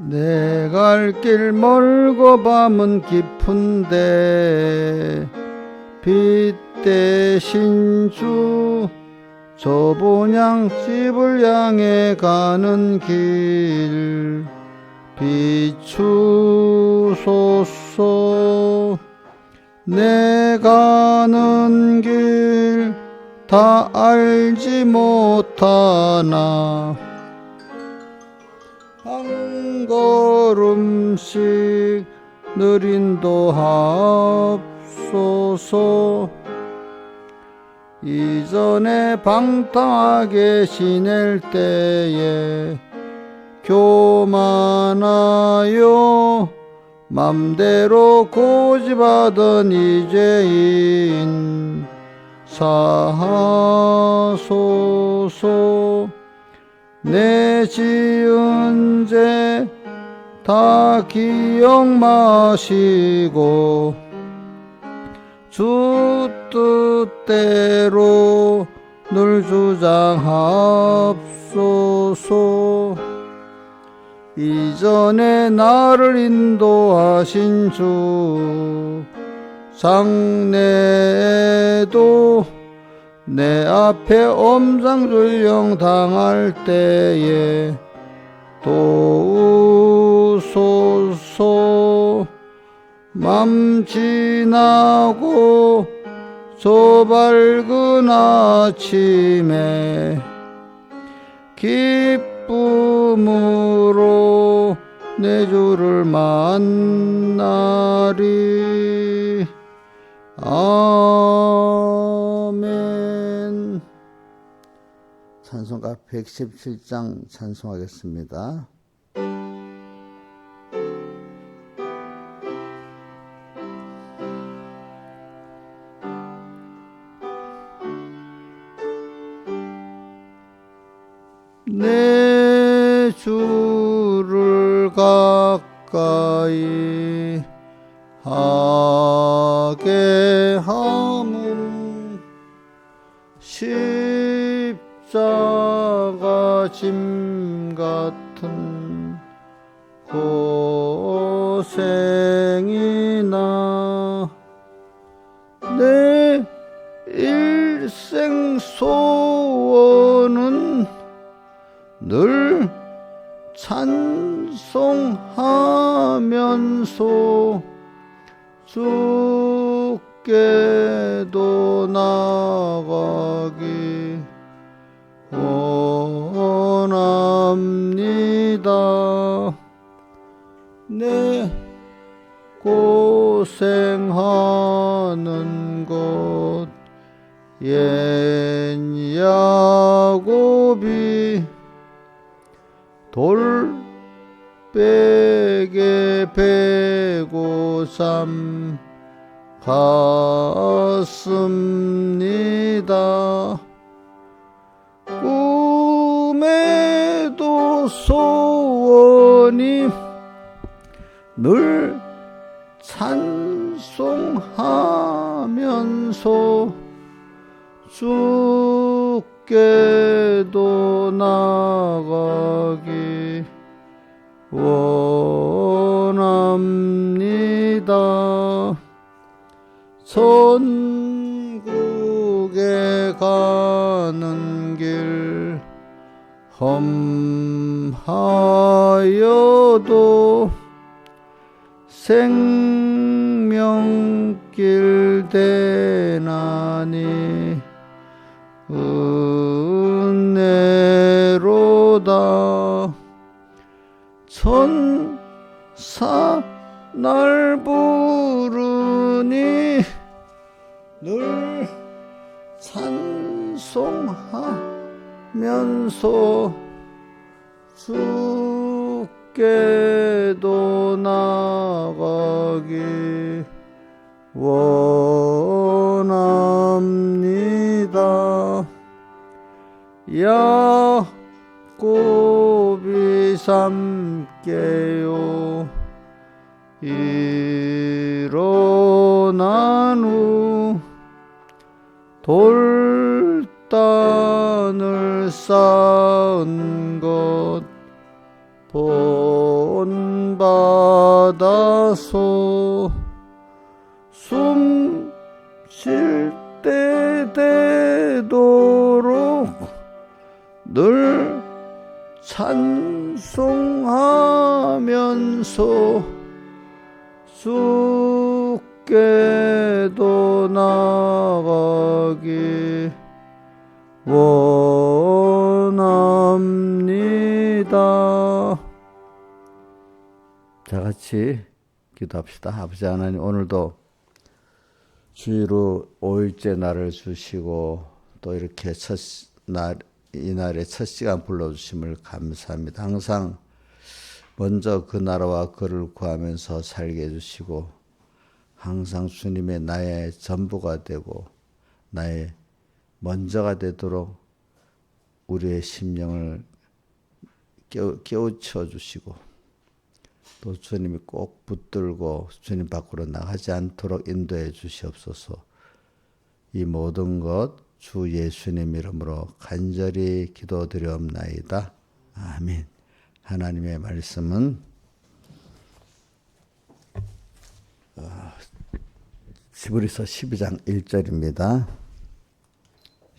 내 갈 길 멀고 밤은 깊은데 빛 대신 주 저본향 집을 향해 가는 길 비추소서. 내 가는 길 다 알지 못하나 한 걸음씩 느린도 합소서. 이전에 방탕하게 지낼 때에 교만하여 맘대로 고집하던 이죄인 사하소서. 내 지은 죄 다 기억 마시고 주 뜻대로 늘 주장합소서. 이전에 나를 인도하신 주 장래에도 내 앞에 엄상줄령 당할 때에 도우소서. 맘 지나고 저 밝은 아침에 기쁨으로 내 주를 만나리. 아멘. 찬송가 117장 찬송하겠습니다. 내 주를 가까이 하게 함은 십자가 짐 같은 고생이나 내 일생 소원은 늘 찬송하면서 주께도 나가기 원합니다. 내 고생하는 것 옛 야곱이 돌베개 베고 삼 갔습니다. 꿈에도 소원이 늘 찬송하면서 주께도 나가기 원합니다. 천국에 가는 길 험하여도 생명길 되나니 은혜로다. 천사 날 부르니 늘 찬송하면서 주께도 나가기 원합니다. 야곱이 삼게요 일어난 후 돌단을 쌓은 것 본 받아서 숨 쉴 때 되도록 늘 찬송하면서 주께도 나가기 원합니다. 다 같이 기도합시다. 아버지 하나님, 오늘도 주일로 5일째 날을 주시고 또 이렇게 이날의 첫 시간 불러주심을 감사합니다. 항상 먼저 그 나라와 그를 구하면서 살게 해주시고 항상 주님의 나의 전부가 되고 나의 먼저가 되도록 우리의 심령을 깨우쳐 주시고 또 주님이 꼭 붙들고 주님 밖으로 나가지 않도록 인도해 주시옵소서. 이 모든 것 주 예수님 이름으로 간절히 기도드리옵나이다. 아멘. 하나님의 말씀은 히브리서 12장 1절입니다.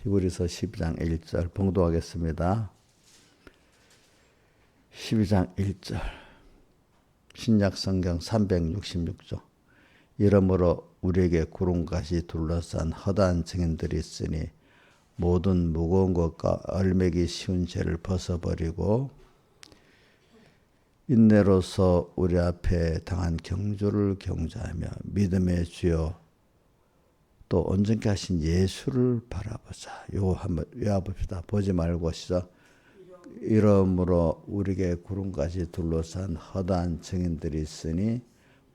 히브리서 12장 1절 봉독하겠습니다. 12장 1절 신약성경 366조. 이러므로 우리에게 구름같이 둘러싼 허다한 증인들이 있으니 모든 무거운 것과 얼매기 쉬운 죄를 벗어버리고 인내로서 우리 앞에 당한 경주를 경주하며 믿음의 주여 또 온전케 하신 예수를 바라보자. 요거 한번 외워봅시다. 보지 말고 시작. 이러므로 우리에게 구름같이 둘러싼 허다한 증인들이 있으니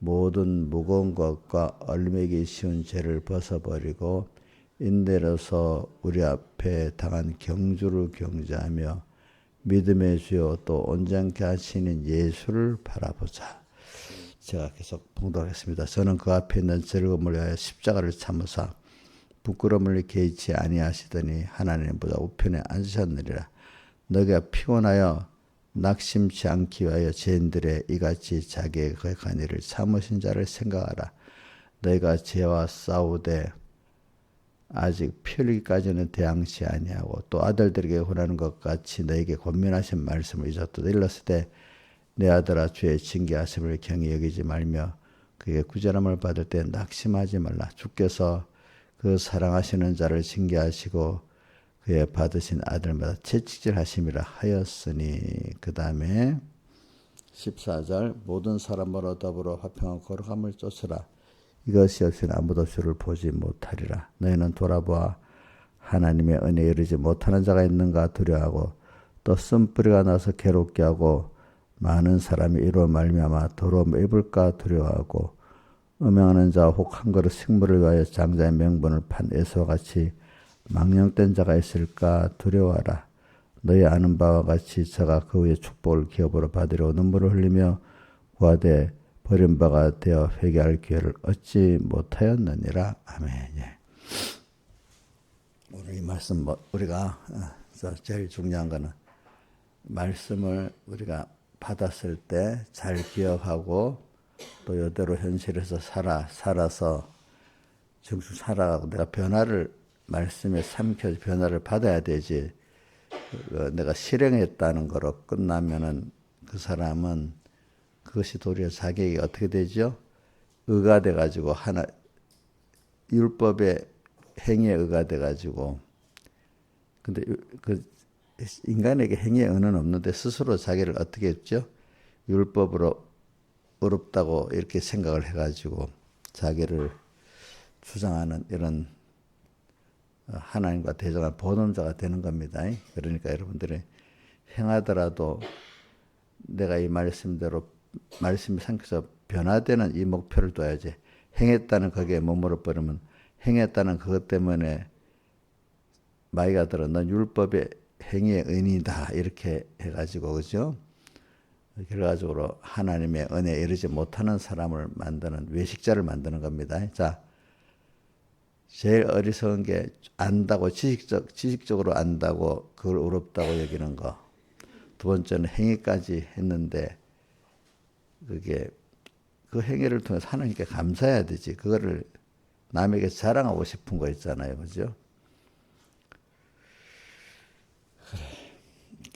모든 무거운 것과 얼매기 쉬운 죄를 벗어버리고 인내로서 우리 앞에 당한 경주를 경주하며 믿음의 주요 또 온전케 하시는 예수를 바라보자. 제가 계속 봉독하겠습니다. 저는 그 앞에 있는 즐거움을 위하여 십자가를 참으사 부끄러움을 개의치 아니하시더니 하나님보다 우편에 앉으셨느니라. 너희가 피곤하여 낙심치 않기 위하여 죄인들의 이같이 자기의 거역한 일을 참으신 자를 생각하라. 너희가 죄와 싸우되 아직 피 흘리기까지는 대항치 아니하고 또 아들들에게 권하는 것 같이 너에게 권면하신 말씀을 잊었도다. 일렀을 때 내 아들아 주의 징계하심을 경히 여기지 말며 그에게 구제함을 받을 때 낙심하지 말라. 주께서 그 사랑하시는 자를 징계하시고 그의 받으신 아들마다 채찍질하심이라 하였으니. 그 다음에 14절 모든 사람으로 더불어 화평한 거룩함을 쫓으라. 이것이 없이는 아무도 주를 보지 못하리라. 너희는 돌아보아 하나님의 은혜에 이르지 못하는 자가 있는가 두려워하고 또 쓴뿌리가 나서 괴롭게 하고 많은 사람이 이로 말미암아 더러움을 입을까 두려워하고 음행하는 자와 혹 한 그릇 식물을 위하여 장자의 명분을 판 에서와 같이 망령된 자가 있을까 두려워하라. 너희 아는 바와 같이 저가 그 후에 축복을 기업으로 받으려 눈물을 흘리며 구하되 버린 바가 되어 회개할 기회를 얻지 못하였느니라. 아멘. 예. 오늘 이 말씀 우리가 제일 중요한 거는 말씀을 우리가 받았을 때 잘 기억하고 또 이대로 현실에서 살아서 정수 살아가고 내가 변화를 말씀에 삼켜서 변화를 받아야 되지. 내가 실행했다는 거로 끝나면은 그 사람은 그것이 도리어 자기에게 어떻게 되죠? 의가 돼가지고 율법의 행위에 의가 돼가지고 근데 그 인간에게 행위의 의는 없는데 스스로 자기를 어떻게 했죠? 율법으로 어렵다고 이렇게 생각을 해가지고 자기를 주장하는 이런 하나님과 대적한 보놈자가 되는 겁니다. 그러니까 여러분들이 행하더라도 내가 이 말씀대로 말씀이 삼켜서 변화되는 이 목표를 둬야지. 행했다는 거기에 머물러 버리면 행했다는 그것 때문에 마이가 들어 넌 율법의 행위의 은이다 이렇게 해가지고 그죠? 결과적으로 하나님의 은혜에 이르지 못하는 사람을 만드는 외식자를 만드는 겁니다. 자, 제일 어리석은 게 안다고 지식적으로 안다고 그걸 어렵다고 여기는 거. 두 번째는 행위까지 했는데 그게 그 행위를 통해서 하나님께 감사해야 되지. 그거를 남에게 자랑하고 싶은 거 있잖아요. 그죠?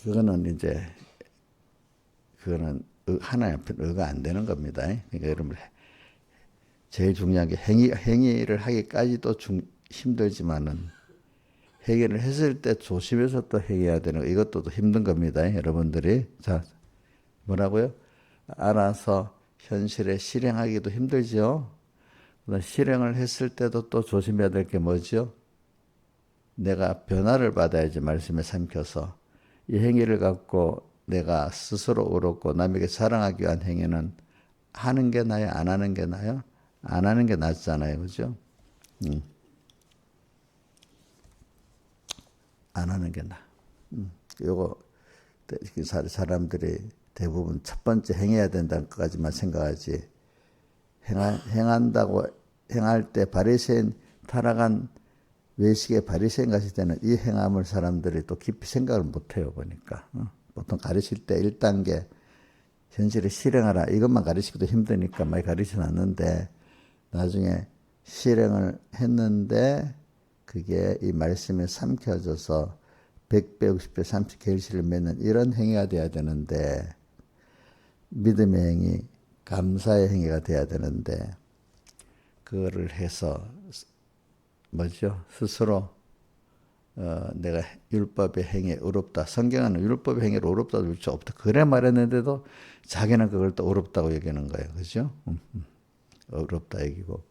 그거는 하나님 앞에 의가 안 되는 겁니다. 그러니까 여러분, 제일 중요한 게 행위를 하기까지도 힘들지만은 행위를 했을 때 조심해서 또 행해야 되는 거, 이것도 또 힘든 겁니다. 여러분들이. 자, 뭐라고요? 알아서 현실에 실행하기도 힘들죠. 실행을 했을 때도 또 조심해야 될 게 뭐죠? 내가 변화를 받아야지, 말씀에 삼켜서. 이 행위를 갖고 내가 스스로 옳았고 남에게 자랑하기 위한 행위는 하는 게 나아요? 안 하는 게 나아요? 안 하는 게 낫잖아요. 그죠? 안 하는 게 나아. 요거 사람들이 대부분 첫 번째 행해야 된다는 것까지만 생각하지, 행할 때 바리새인 타락한 외식의 바리새인 같을 때는 이 행함을 사람들이 또 깊이 생각을 못해요. 보니까 보통 가르칠 때 1단계 현실에 실행하라, 이것만 가르치기도 힘드니까 많이 가르치지 않는데, 나중에 실행을 했는데 그게 이 말씀에 삼켜져서 100배, 60배, 30 결실을 맺는 이런 행위가 돼야 되는데, 믿음의 행위, 감사의 행위가 돼야 되는데, 그거를 해서 뭐죠? 스스로 내가 율법의 행위에 어렵다. 성경은 율법의 행위를 어렵다도 그렇죠. 없다. 그래 말했는데도 자기는 그걸 또 어렵다고 여기는 거예요. 그죠? 어렵다 여기고.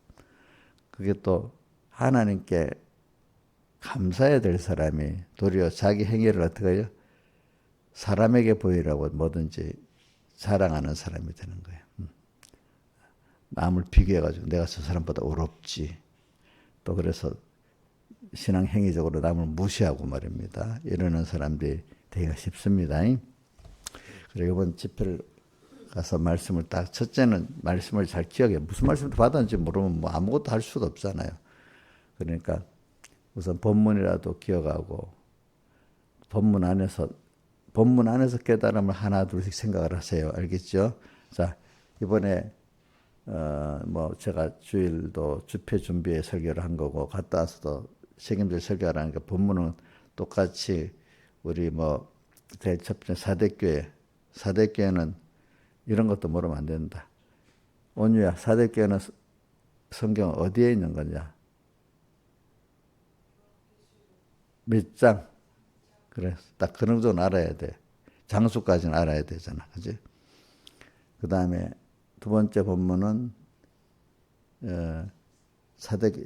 그게 또 하나님께 감사해야 될 사람이 도리어 자기 행위를 어떻게 해요? 사람에게 보이라고 뭐든지 자랑하는 사람이 되는 거예요. 남을 비교해가지고 내가 저 사람보다 어렵지. 또 그래서 신앙 행위적으로 남을 무시하고 말입니다. 이러는 사람들이 되기가 쉽습니다. 그리고 이번 집회를 가서 말씀을 딱, 첫째는 말씀을 잘 기억해. 무슨 말씀을 받았는지 모르면 뭐 아무것도 할 수가 없잖아요. 그러니까 우선 본문이라도 기억하고, 본문 안에서 깨달음을 하나 둘씩 생각을 하세요. 알겠죠? 자, 이번에 제가 주일도 집회 준비에 설교를 한 거고, 갔다 와서도 책임질 설교를 하니까, 본문은 똑같이 우리 제일 첫 번째 사대교회는 이런 것도 모르면 안 된다. 온유야, 사대교회는 성경 어디에 있는 거냐? 몇 장? 그래, 딱 그런 정도는 알아야 돼. 장수까지는 알아야 되잖아. 그지? 그 다음에 두 번째 본문은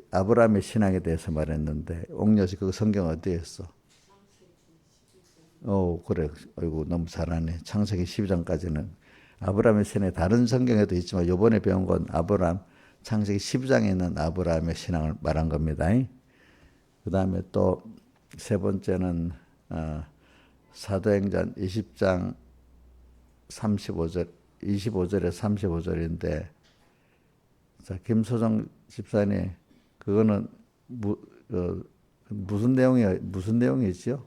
아브라함의 신앙에 대해서 말했는데, 옥녀씨 그 성경 어디에 있어? 그래. 아이고, 너무 잘하네. 창세기 12장까지는. 아브라함의 신앙이 다른 성경에도 있지만 이번에 배운 건 창세기 12장에 있는 아브라함의 신앙을 말한 겁니다. 그 다음에 또 세 번째는 사도행전 20장 25절에 35절인데, 자, 김소정 집사님, 그거는 무슨 내용이죠?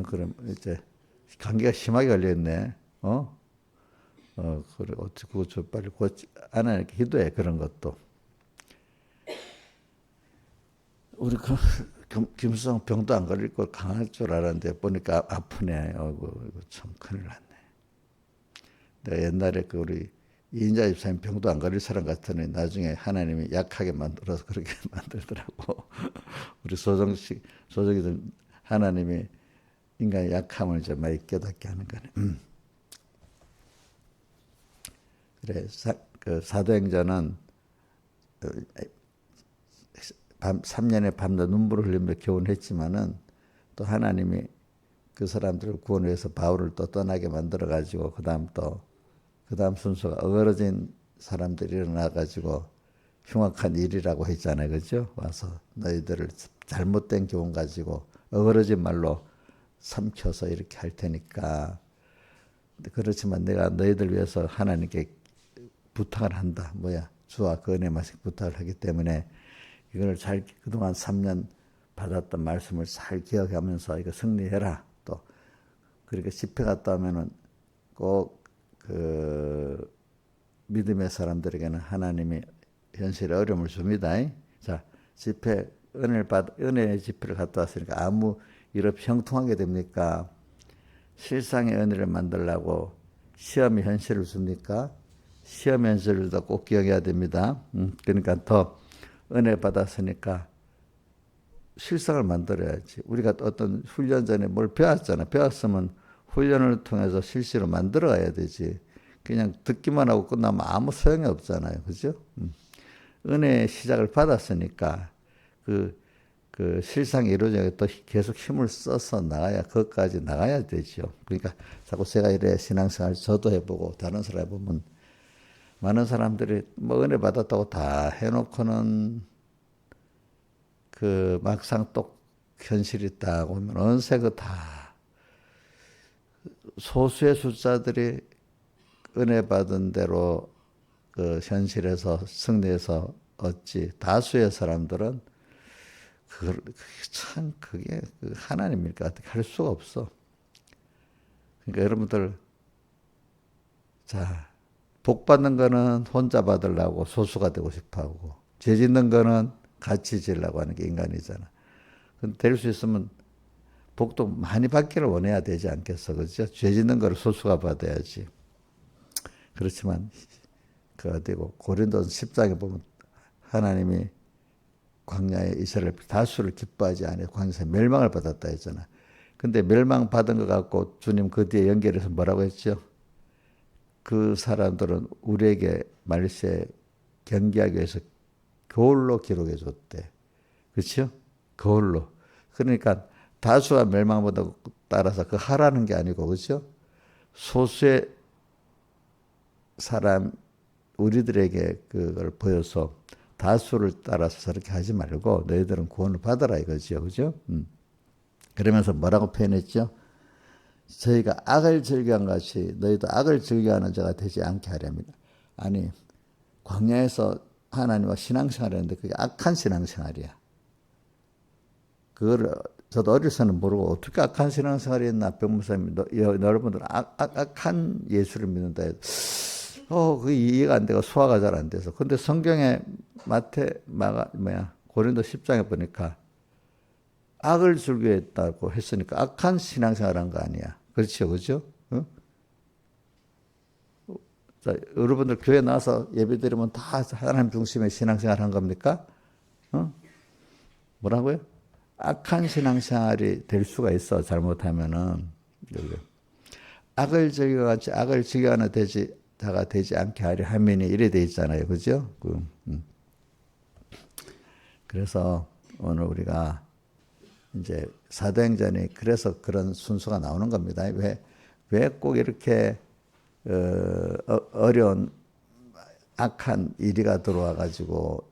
그럼 이제 감기가 심하게 걸렸네. 그래, 그거 좀 빨리 하나님께 기도해, 그런 것도. 우리 김수성 병도 안 걸릴 걸 강할 줄 알았는데 보니까 아프네. 이거 참 큰일 났네. 내가 옛날에 우리 이인자 집사님 병도 안 걸릴 사람 같으니 나중에 하나님이 약하게 만들어서 그렇게 만들더라고. 우리 소정이들 하나님이 인간의 약함을 좀 많이 깨닫게 하는 거네. 그래, 사도행전은 3년의 밤낮 눈물을 흘리며 교훈했지만은, 또 하나님이 그 사람들을 구원을 위해서 바울을 또 떠나게 만들어 가지고, 그 다음 순서가 어그러진 사람들이 일어나 가지고 흉악한 일이라고 했잖아요. 그죠? 와서 너희들을 잘못된 교훈 가지고 어그러진 말로 삼켜서 이렇게 할 테니까, 그렇지만 내가 너희들 위해서 하나님께 부탁을 한다. 주와 그 은혜 말씀 부탁을 하기 때문에 이걸 그동안 3년 받았던 말씀을 잘 기억하면서 이거 승리해라. 또 그렇게 집회 갔다 오면은 꼭 그 믿음의 사람들에게는 하나님이 현실의 어려움을 줍니다. 자, 집회 은혜의 집회를 갔다 왔으니까 아무 일 없이 형통하게 됩니까? 실상의 은혜를 만들려고 시험이 현실을 줍니까? 시험 현실도 꼭 기억해야 됩니다. 그러니까 더 은혜 받았으니까 실상을 만들어야지. 우리가 어떤 훈련 전에 뭘 배웠잖아. 배웠으면 훈련을 통해서 실시로 만들어가야 되지. 그냥 듣기만 하고 끝나면 아무 소용이 없잖아요. 그죠? 은혜의 시작을 받았으니까 그 실상이 이루어져야 또 계속 힘을 써서 나가야, 그것까지 나가야 되죠. 그러니까 자꾸 제가 이래 신앙생활 저도 해보고 다른 사람 해보면 많은 사람들이 뭐 은혜 받았다고 다 해놓고는 그 막상 또 현실이 있다고 하면 어느새 그 다 소수의 숫자들이 은혜 받은 대로 그 현실에서 승리해서 얻지, 다수의 사람들은 그게 하나님일까 어떻게 할 수가 없어. 그러니까 여러분들, 자, 복 받는 거는 혼자 받으려고 소수가 되고 싶어 하고, 죄 짓는 거는 같이 지으려고 하는 게 인간이잖아. 근데 될 수 있으면 복도 많이 받기를 원해야 되지 않겠어. 그죠? 죄 짓는 거를 소수가 받아야지. 그렇지만, 그 어디고, 고린도서 10장에 보면 하나님이 광야에 이스라엘 다수를 기뻐하지 않아 광야에서 멸망을 받았다 했잖아. 근데 멸망 받은 것 같고 주님 그 뒤에 연결해서 뭐라고 했죠? 그 사람들은 우리에게 말세 경계하기 위해서 거울로 기록해 줬대. 그렇죠? 거울로. 그러니까 다수가 멸망보다 따라서 그 하라는 게 아니고, 그렇죠? 소수의 사람 우리들에게 그걸 보여서 다수를 따라서 저렇게 하지 말고 너희들은 구원을 받아라 이거죠. 그죠? 그러면서 뭐라고 표현했죠? 저희가 악을 즐겨한 같이 너희도 악을 즐겨하는 자가 되지 않게 하렵니다. 아니, 광야에서 하나님과 신앙생활을 했는데 그게 악한 신앙생활이야. 그거를 저도 어려서는 모르고 어떻게 악한 신앙생활이 했나, 병무사님, 여러분들은 악한 예수를 믿는다 해도 그게 이해가 안 되고 소화가 잘 안 돼서. 근데 성경에 고린도 10장에 보니까 악을 즐겨했다고 했으니까 악한 신앙생활 한 거 아니야. 그렇죠, 그죠? 어? 자, 여러분들 교회 나와서 예배 드리면 다 하나님 중심의 신앙생활 한 겁니까? 뭐라고요? 악한 신앙생활이 될 수가 있어, 잘못하면은. 악을 즐겨같이 악을 즐겨하는 자가 되지 않게 하려 함이니 이래 돼 있잖아요. 그죠? 그래서 오늘 우리가 이제 사도행전이 그래서 그런 순서가 나오는 겁니다. 왜 꼭 이렇게 어려운 악한 이리가 들어와 가지고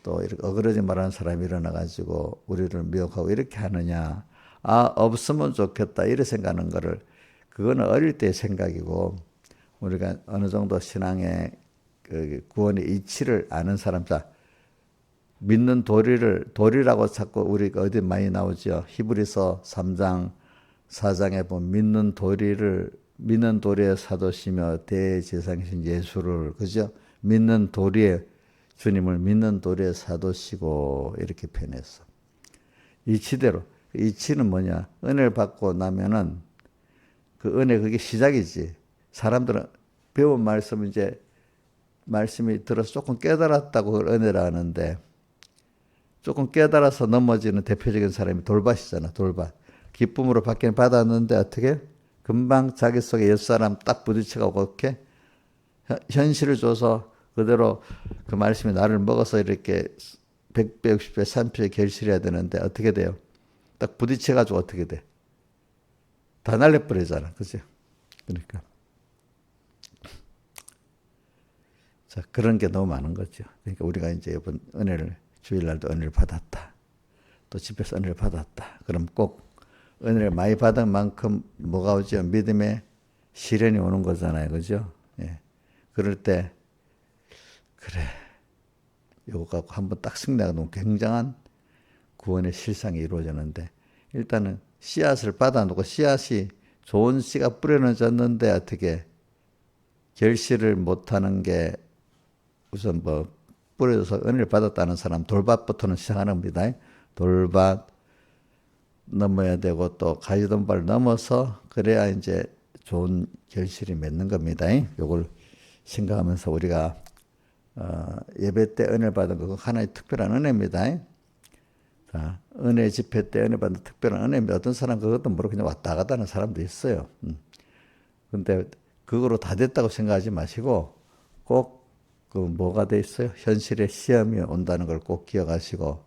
또 이렇게 어그러지 말하는 사람이 일어나 가지고 우리를 미혹하고 이렇게 하느냐. 없으면 좋겠다 이렇게 생각하는 거를, 그거는 어릴 때의 생각이고, 우리가 어느 정도 신앙의 그 구원의 이치를 아는 사람, 자, 믿는 도리라고 자꾸 우리가 어디 많이 나오죠. 히브리서 3장, 4장에 보면 믿는 도리의 사도시며 대제사장이신 예수를, 그죠? 믿는 도리의 주님을 믿는 도리의 사도시고 이렇게 표현했어. 이치대로. 이치는 뭐냐? 은혜를 받고 나면은 그 은혜 그게 시작이지. 사람들은 배운 말씀은 이제 말씀이 들어서 조금 깨달았다고 그걸 은혜라 하는데, 조금 깨달아서 넘어지는 대표적인 사람이 돌밭이잖아. 돌밭. 기쁨으로 받긴 받았는데 어떻게? 금방 자기 속에 옛사람 딱 부딪혀가고 이렇게 현실을 줘서 그대로 그 말씀이 나를 먹어서 이렇게 100배, 60배, 30배 결실해야 되는데 어떻게 돼요? 딱 부딪혀가지고 어떻게 돼? 다 날려버리잖아. 그죠? 그러니까. 자, 그런 게 너무 많은 거죠. 그러니까 우리가 이제 이번 주일날도 은혜를 받았다. 또 집에서 은혜를 받았다. 그럼 꼭 은혜를 많이 받은 만큼 뭐가 오죠? 믿음의 시련이 오는 거잖아요. 그죠? 예. 그럴 때, 그래. 요거 갖고 한번 딱 승리하고 너무 굉장한 구원의 실상이 이루어지는데 일단은 씨앗을 받아놓고 씨앗이 좋은 씨가 뿌려놓았는데 어떻게 결실을 못하는 게 우선 뭐 뿌려져서 은혜를 받았다는 사람 돌밭부터는 시작하는 겁니다. 돌밭 넘어야 되고 또 가지돈발 넘어서 그래야 이제 좋은 결실이 맺는 겁니다. 요걸 생각하면서 우리가 예배 때 은혜를 받은 거 하나의 특별한 은혜입니다. 자, 은혜 집회 때 은혜 받는 특별한 은혜입니다. 어떤 사람 그것도 모르고 그냥 왔다 갔다 하는 사람도 있어요. 근데 그거로 다 됐다고 생각하지 마시고 꼭 그 뭐가 돼 있어요? 현실의 시험이 온다는 걸 꼭 기억하시고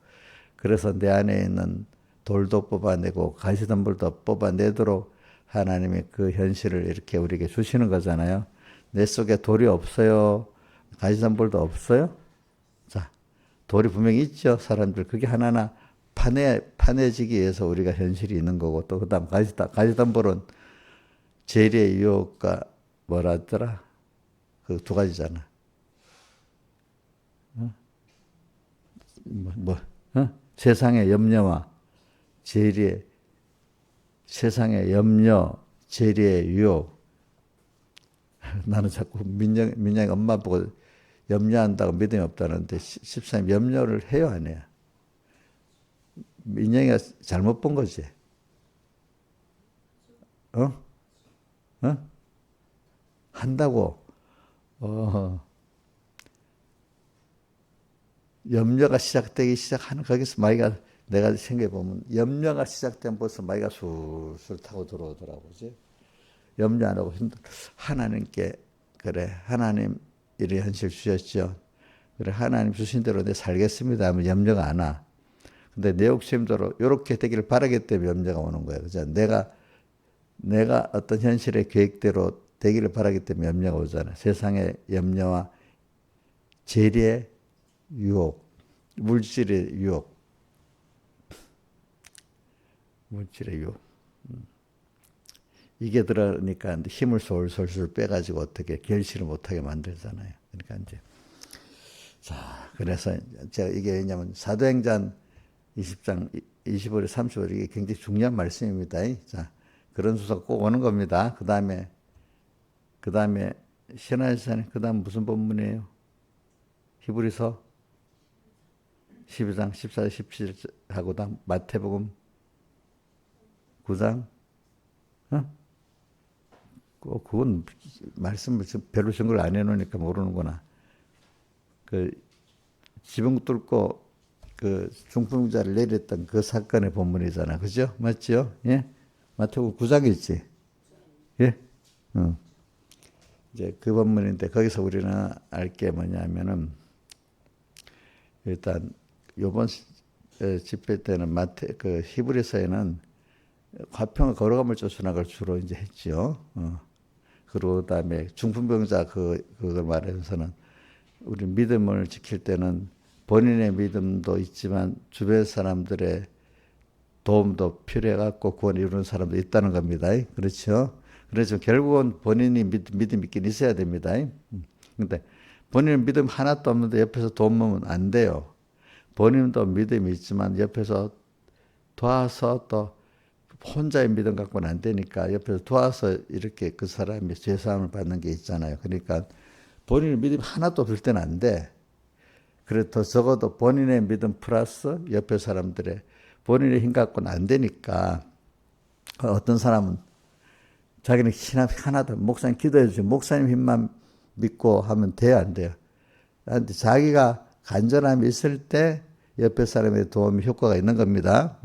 그래서 내 안에 있는 돌도 뽑아내고 가시덤불도 뽑아내도록 하나님이 그 현실을 이렇게 우리에게 주시는 거잖아요. 내 속에 돌이 없어요. 가시덤불도 없어요. 자, 돌이 분명히 있죠. 사람들 그게 하나하나 파내지기 위해서 우리가 현실이 있는 거고 또 그다음 가시덤불은 재리의 유혹과 뭐라 하더라? 그 두 가지잖아. 세상의 염려와 재리의 세상의 염려, 재리의 유혹. 나는 자꾸 민영이 엄마 보고 염려한다고 믿음이 없다는데 13님 염려를 해요 안 해요? 민영이가 잘못 본 거지. 한다고. 염려가 시작되기 시작하는 거기서 마이가 내가 생각해 보면 염려가 시작되면 벌써 마이가 술술 타고 들어오더라고, 그지? 염려 안 하고 하나님께 그래 하나님 이런 현실 주셨죠. 그래 하나님 주신 대로 내 살겠습니다 하면 염려가 안 와. 근데 내 욕심대로 이렇게 되기를 바라기 때문에 염려가 오는 거예요, 그죠? 내가 어떤 현실의 계획대로 되기를 바라기 때문에 염려가 오잖아요. 세상의 염려와 재리의 유혹, 물질의 유혹. 이게 들어가니까 힘을 솔솔솔 빼가지고 어떻게 결실을 못하게 만들잖아요. 그러니까 이제 자 그래서 제가 이게 왜냐하면 사도행전 20장 25절 30절 이게 굉장히 중요한 말씀입니다. 자 그런 수사가 꼭 오는 겁니다. 그 다음에 신화일사는 그 다음 무슨 본문이에요? 히브리서 12장 14절 17하고 다음 마태복음 9장 그건 말씀을 별로 증거를 안 해놓으니까 모르는구나. 그 지붕 뚫고 그 중풍자를 내렸던 그 사건의 본문이잖아, 그죠? 맞죠? 예? 마태복음 9장에 있지. 예? 이제 그 본문인데 거기서 우리는 알 게 뭐냐면은 일단 요번 집회 때는 그 히브리서에는 화평과 거룩함을 쫓으는 걸 주로 이제 했죠. 그리고 그다음에 중풍병자 그걸 말해서는 우리 믿음을 지킬 때는 본인의 믿음도 있지만 주변 사람들의 도움도 필요해갖고 구원을 이루는 사람도 있다는 겁니다. 그렇죠? 그래서 결국은 본인이 믿음 있긴 있어야 됩니다. 근데 본인은 믿음 하나도 없는데 옆에서 도움은 안 돼요. 본인도 믿음이 있지만 옆에서 도와서 또 혼자의 믿음 갖고는 안 되니까 옆에서 도와서 이렇게 그 사람이 죄사함을 받는 게 있잖아요. 그러니까 본인의 믿음이 하나도 없을 때는 안 돼. 그래도 적어도 본인의 믿음 플러스 옆에 사람들의 본인의 힘 갖고는 안 되니까 어떤 사람은 자기는 힘 하나도 목사님 기도해 주세요. 목사님 힘만 믿고 하면 돼요, 안 돼요? 근데 자기가 간절함이 있을 때 옆에 사람의 도움이 효과가 있는 겁니다.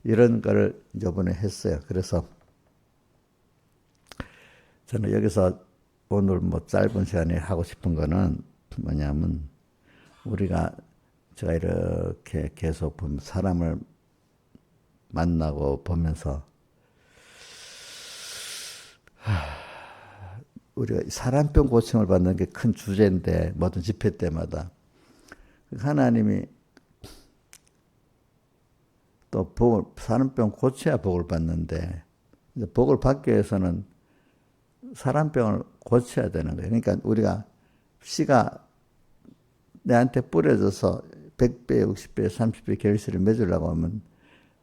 이런 걸 이번에 했어요. 그래서 저는 여기서 오늘 뭐 짧은 시간에 하고 싶은 거는 뭐냐면 제가 이렇게 계속 보면 사람을 만나고 보면서 우리가 사람병 고침을 받는 게 큰 주제인데 모든 집회 때마다 하나님이 또 사람병 고쳐야 복을 받는데 이제 복을 받기 위해서는 사람병을 고쳐야 되는 거예요. 그러니까 우리가 씨가 내한테 뿌려져서 100배, 60배, 30배 결실을 맺으려고 하면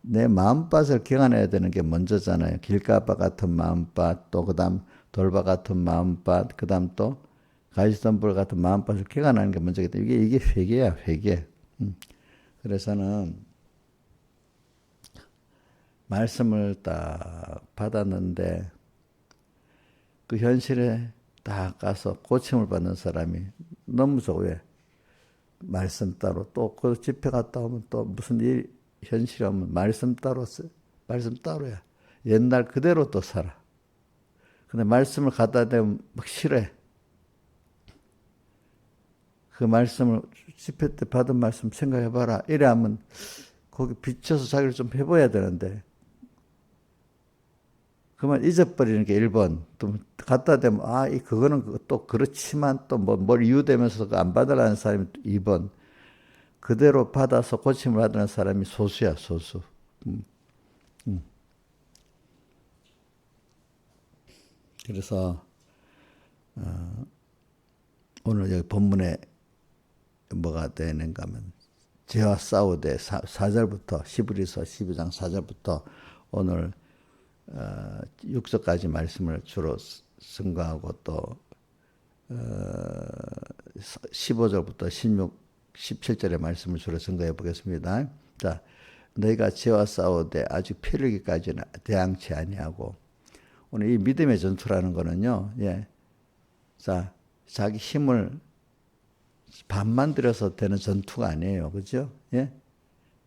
내 마음밭을 개간해야 되는 게 먼저잖아요. 길가밭 같은 마음밭, 또 그다음 돌밭 같은 마음밭, 그다음 또 가시덤불 같은 마음밭을 개간하는 게 먼저겠다. 이게 회개야, 회개. 그래서는 말씀을 딱 받았는데 그 현실에 딱 가서 고침을 받는 사람이 너무 좋아요. 말씀 따로 또 그 집회 갔다 오면 또 무슨 일 현실이 오면 말씀 따로 말씀 따로야. 옛날 그대로 또 살아. 근데 말씀을 갖다 대면 막 싫어해. 그 말씀을 집회 때 받은 말씀 생각해봐라. 이래 하면 거기 비춰서 자기를 좀 해봐야 되는데 그만 잊어버리는 게 1번. 또 갖다 대면 그거는 또 그렇지만 또 뭘 이유되면서 안 받으라는 사람이 2번. 그대로 받아서 고침을 받는 사람이 소수야, 소수. 그래서 오늘 여기 본문에 뭐가 되는가 하면 죄와 싸우되 4절부터 히브리서 12장 4절부터 오늘 6절까지 말씀을 주로 승거하고 또 15절부터 17절의 말씀을 주로 증거해 보겠습니다. 자, 너희가 죄와 싸우되 아직 피르기까지는 대항치 아니하고 오늘 이 믿음의 전투라는 거는요. 예. 자, 자기 힘을 반만 들여서 되는 전투가 아니에요. 그죠? 예?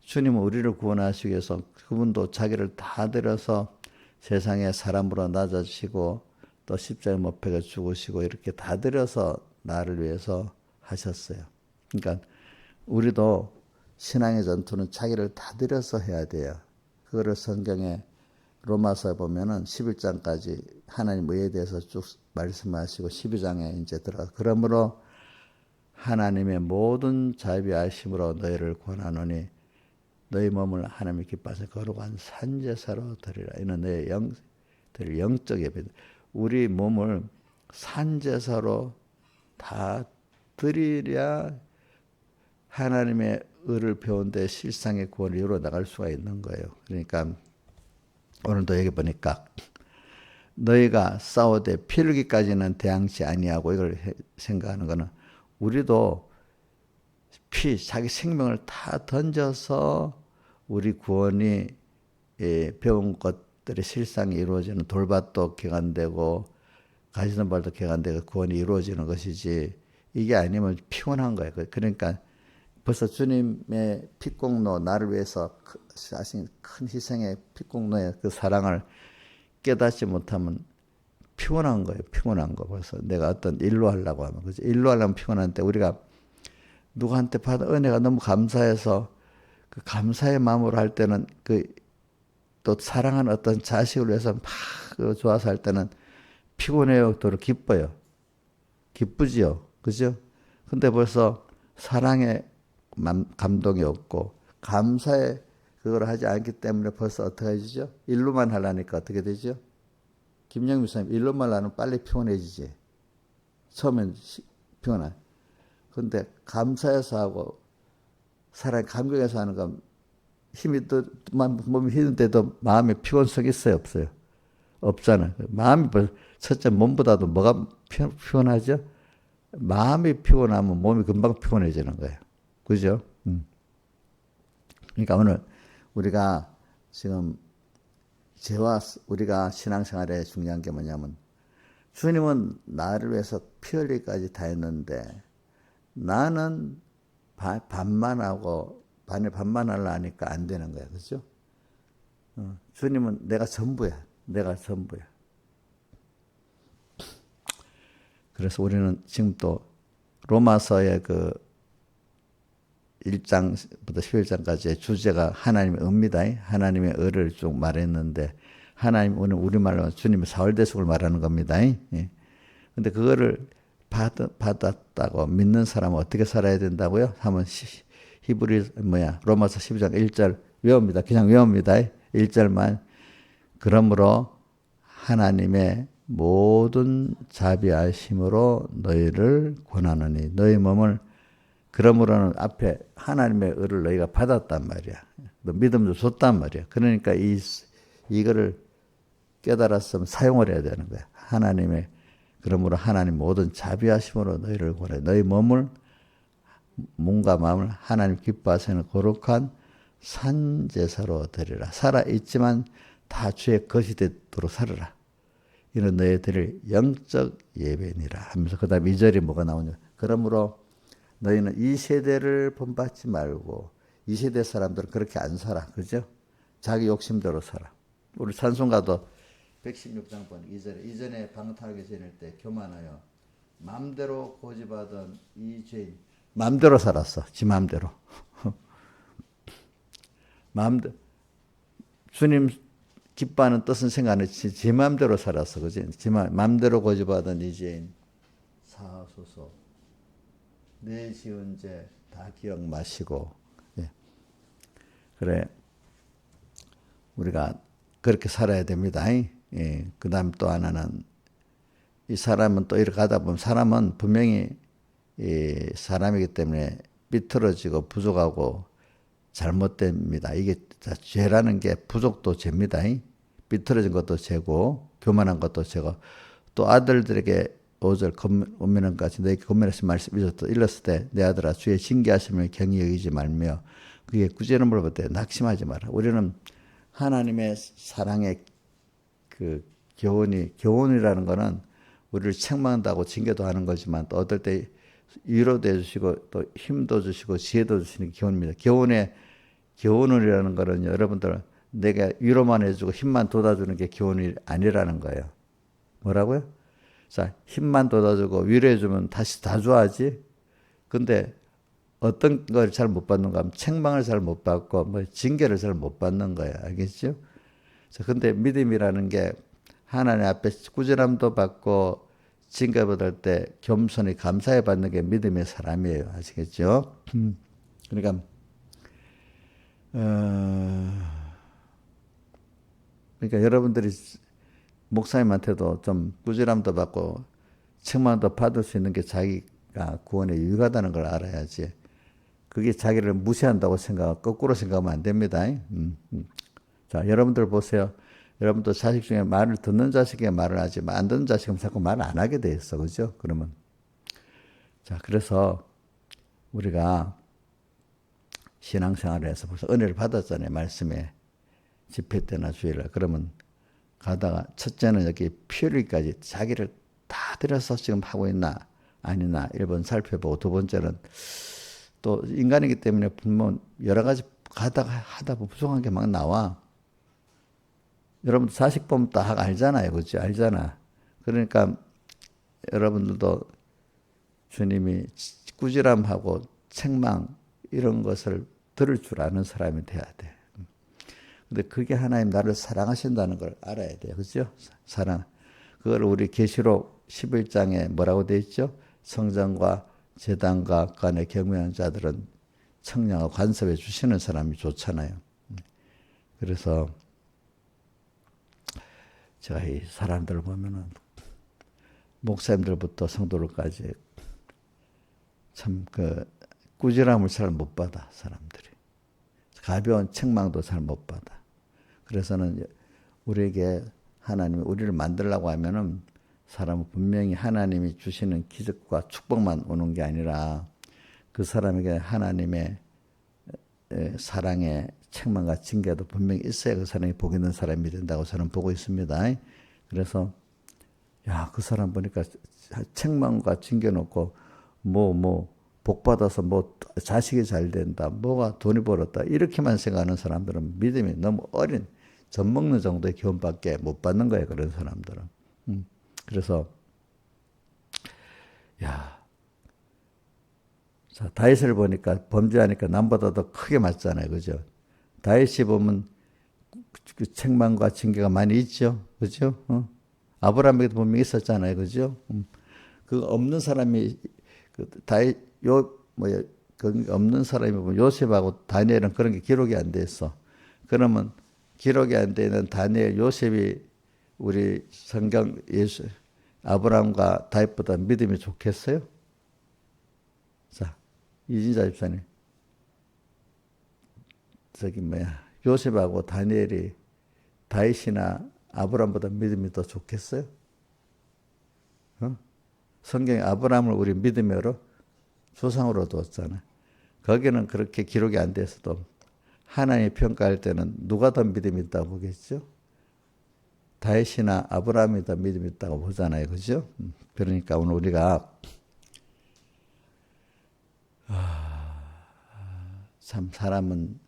주님은 우리를 구원하시기 위해서 그분도 자기를 다 들여서 세상에 사람으로 낮아지시고 또 십자가에 못 박혀 죽으시고 이렇게 다 들여서 나를 위해서 하셨어요. 그러니까 우리도 신앙의 전투는 자기를 다 들여서 해야 돼요. 그거를 성경에 로마서에 보면은 11장까지 하나님 의에 대해서 쭉 말씀하시고 12장에 이제 들어가. 그러므로 하나님의 모든 자비하심으로 너희를 권하노니 너희 몸을 하나님의 기뻐하사 거룩한 산제사로 드리라. 이는 너희 영적 예배. 우리 몸을 산제사로 다 드리랴 하나님의 의를 배운데 실상의 구원을 이루어 나갈 수가 있는 거예요. 그러니까 오늘도 여기 보니까 너희가 싸우되 피흘기까지는 대항치 아니하고 이걸 생각하는 거는 우리도 자기 생명을 다 던져서 우리 구원이 배운 것들의 실상이 이루어지는 돌밭도 개간되고 가시덤불도 개간되고 구원이 이루어지는 것이지 이게 아니면 피곤한 거예요. 그러니까 벌써 주님의 피공로 나를 위해서 하신 큰 희생의 피공로의 그 사랑을 깨닫지 못하면 피곤한 거예요. 피곤한 거. 벌써 내가 어떤 일로 하려고 하면 그죠? 일로 하려면 피곤한데 우리가 누구한테 받은 은혜가 너무 감사해서 그 감사의 마음으로 할 때는 또 사랑하는 어떤 자식을 위해서 막 좋아서 할 때는 피곤해요. 또 기뻐요. 기쁘지요. 그죠? 근데 벌써 사랑의 감동이 없고 감사의 그걸 하지 않기 때문에 벌써 어떻게 해지죠? 일로만 하려니까 어떻게 되죠? 김영미 선생님 일로만 하면 빨리 피곤해지지. 처음엔 피곤해. 근데 감사해서 하고 사랑에 감격해서 하는 건 몸이 힘든데도 마음에 피곤성이 있어요, 없어요? 없잖아요. 마음이 첫째 몸보다도 뭐가 피곤하죠? 마음이 피곤하면 몸이 금방 피곤해지는 거예요. 그죠? 그러니까 오늘 우리가 지금 우리가 신앙생활에 중요한 게 뭐냐면 주님은 나를 위해서 피 흘리기까지 다 했는데 나는 반만 하고 반만 하려 하니까 안 되는 거야. 그죠? 주님은 내가 전부야. 내가 전부야. 그래서 우리는 지금 또 로마서의 그 1장부터 11장까지의 주제가 하나님의 의입니다. 하나님의 의를 쭉 말했는데 하나님 오늘 우리말로 주님의 사월대속을 말하는 겁니다. 근데 그거를 받았다고 믿는 사람은 어떻게 살아야 된다고요? 한번 로마서 12장 1절 외웁니다. 그냥 외웁니다. 1절만. 그러므로 하나님의 모든 자비하심으로 너희를 권하노니 너희 몸을 그러므로는 앞에 하나님의 의를 너희가 받았단 말이야. 너 믿음도 줬단 말이야. 그러니까 이거를 깨달았으면 사용을 해야 되는 거야. 그러므로 하나님 모든 자비하심으로 너희를 구하라. 너희 몸과 마음을 하나님 기뻐하시는 거룩한 산제사로 드리라. 살아있지만 다 주의 것이 되도록 살아라. 이는 너희들의 영적 예배니라 하면서 그 다음 2절이 뭐가 나오냐. 그러므로 너희는 이 세대를 본받지 말고 이 세대 사람들은 그렇게 안 살아. 그죠? 자기 욕심대로 살아. 우리 찬송가도 116장 번 2절에 이전에 방탕하게 지낼 때 교만하여 맘대로 고집하던 이 죄인 맘대로 살았어. 지 맘대로. 마음대로 주님 기뻐하는 뜻은 생각하는 지 맘대로 살았어. 그지? 지 맘대로 고집하던 이 죄인 사하소서 내 지은 죄 다 기억 마시고. 예. 그래 우리가 그렇게 살아야 됩니다. 예. 그 다음 또 하나는 이 사람은 또 이렇게 하다 보면 사람은 분명히 사람이기 때문에 삐뚤어지고 부족하고 잘못됩니다. 이게 죄라는 게 부족도 죄입니다. 삐뚤어진 것도 죄고 교만한 것도 죄고 또 아들들에게 5절 권면한까지 너에게 권면하신 말씀 일렀을 때 내 아들아 주의 징계하심을 경히 여기지 말며 그게 구제름을 볼 때 낙심하지 마라. 우리는 하나님의 사랑의 그 교훈이라는 거는 우리를 책망한다고 징계도 하는 거지만 또 어떨 때 위로도 해주시고 또 힘도 주시고 지혜도 주시는 교훈입니다. 교훈이라는 거는 여러분들 내가 위로만 해주고 힘만 돋아주는 게 교훈이 아니라는 거예요. 뭐라고요? 자, 힘만 돋아주고 위로해주면 다시 다 좋아하지. 근데 어떤 걸 잘 못 받는가 하면 책망을 잘 못 받고 뭐 징계를 잘 못 받는 거예요. 알겠죠? 자, 근데 믿음이라는 게 하나님 앞에 꾸지람도 받고 징계받을 때 겸손히 감사해 받는 게 믿음의 사람이에요. 아시겠죠? 그러니까 여러분들이 목사님한테도 좀 꾸지람도 받고 책망도 받을 수 있는 게 자기가 구원에 유익하다는 걸 알아야지. 그게 자기를 무시한다고 거꾸로 생각하면 안 됩니다. 자, 여러분들 보세요. 여러분도 자식 중에 말을 듣는 자식에게 말을 하지만 안 듣는 자식은 자꾸 말을 안 하게 돼 있어. 그죠? 그러면. 자, 그래서 우리가 신앙생활을 해서 벌써 은혜를 받았잖아요. 말씀에. 집회 때나 주일날. 그러면 가다가 첫째는 여기 피 흘리기까지 자기를 다 들여서 지금 하고 있나 아니나 1번 살펴보고 두 번째는 또 인간이기 때문에 분명 여러 가지 가다가 하다 보면 부족한 게 막 나와. 여러분 자식 보면 딱 알잖아요. 그렇지? 알잖아. 그러니까 여러분들도 주님이 꾸지람하고 책망 이런 것을 들을 줄 아는 사람이 돼야 돼. 근데 그게 하나님 나를 사랑하신다는 걸 알아야 돼요. 그죠? 사랑. 그걸 우리 계시록 11장에 뭐라고 돼 있죠? 성전과 제단과 간에 경외하는 자들은 청량하고 간섭해 주시는 사람이 좋잖아요. 그래서 제가 이 사람들을 보면은 목사님들부터 성도들까지 참 꾸지람을 잘 못 받아 사람들이. 가벼운 책망도 잘 못 받아. 그래서는 우리에게 하나님이 우리를 만들려고 하면은 사람은 분명히 하나님이 주시는 기적과 축복만 오는 게 아니라 그 사람에게 하나님의 사랑의 책망과 징계도 분명히 있어야 그 사람이 복 있는 사람이 된다고 저는 보고 있습니다. 그래서 야, 그 사람 보니까 책망과 징계 놓고 복 받아서 자식이 잘 된다, 뭐가 돈이 벌었다 이렇게만 생각하는 사람들은 믿음이 너무 어린 젖 먹는 정도의 교훈밖에 못 받는 거예요. 그런 사람들은. 그래서 자, 다윗을 보니까 범죄하니까 남보다 더 크게 맞잖아요. 그죠? 다윗이 보면 그 책망과 징계가 많이 있죠. 그죠? 아브라함에게도 분명히 있었잖아요. 그죠? 그 없는 사람이 없는 사람이 보면 요셉하고 다니엘은 그런 게 기록이 안 돼 있어. 그러면 기록이 안 되는 다니엘, 요셉이 우리 성경 아브라함과 다윗보다 믿음이 좋겠어요? 자, 이진자 집사님, 요셉하고 다니엘이 다윗이나 아브라함보다 믿음이 더 좋겠어요? 어? 성경에 아브라함을 우리 믿음으로 조상으로 뒀잖아. 거기는 그렇게 기록이 안 돼서도 하나님이 평가할 때는 누가 더 믿음이 있다고 보겠죠? 다윗이나 아브라함이 더 믿음이 있다고 보잖아요. 그죠? 그러니까 오늘 우리가 참 사람은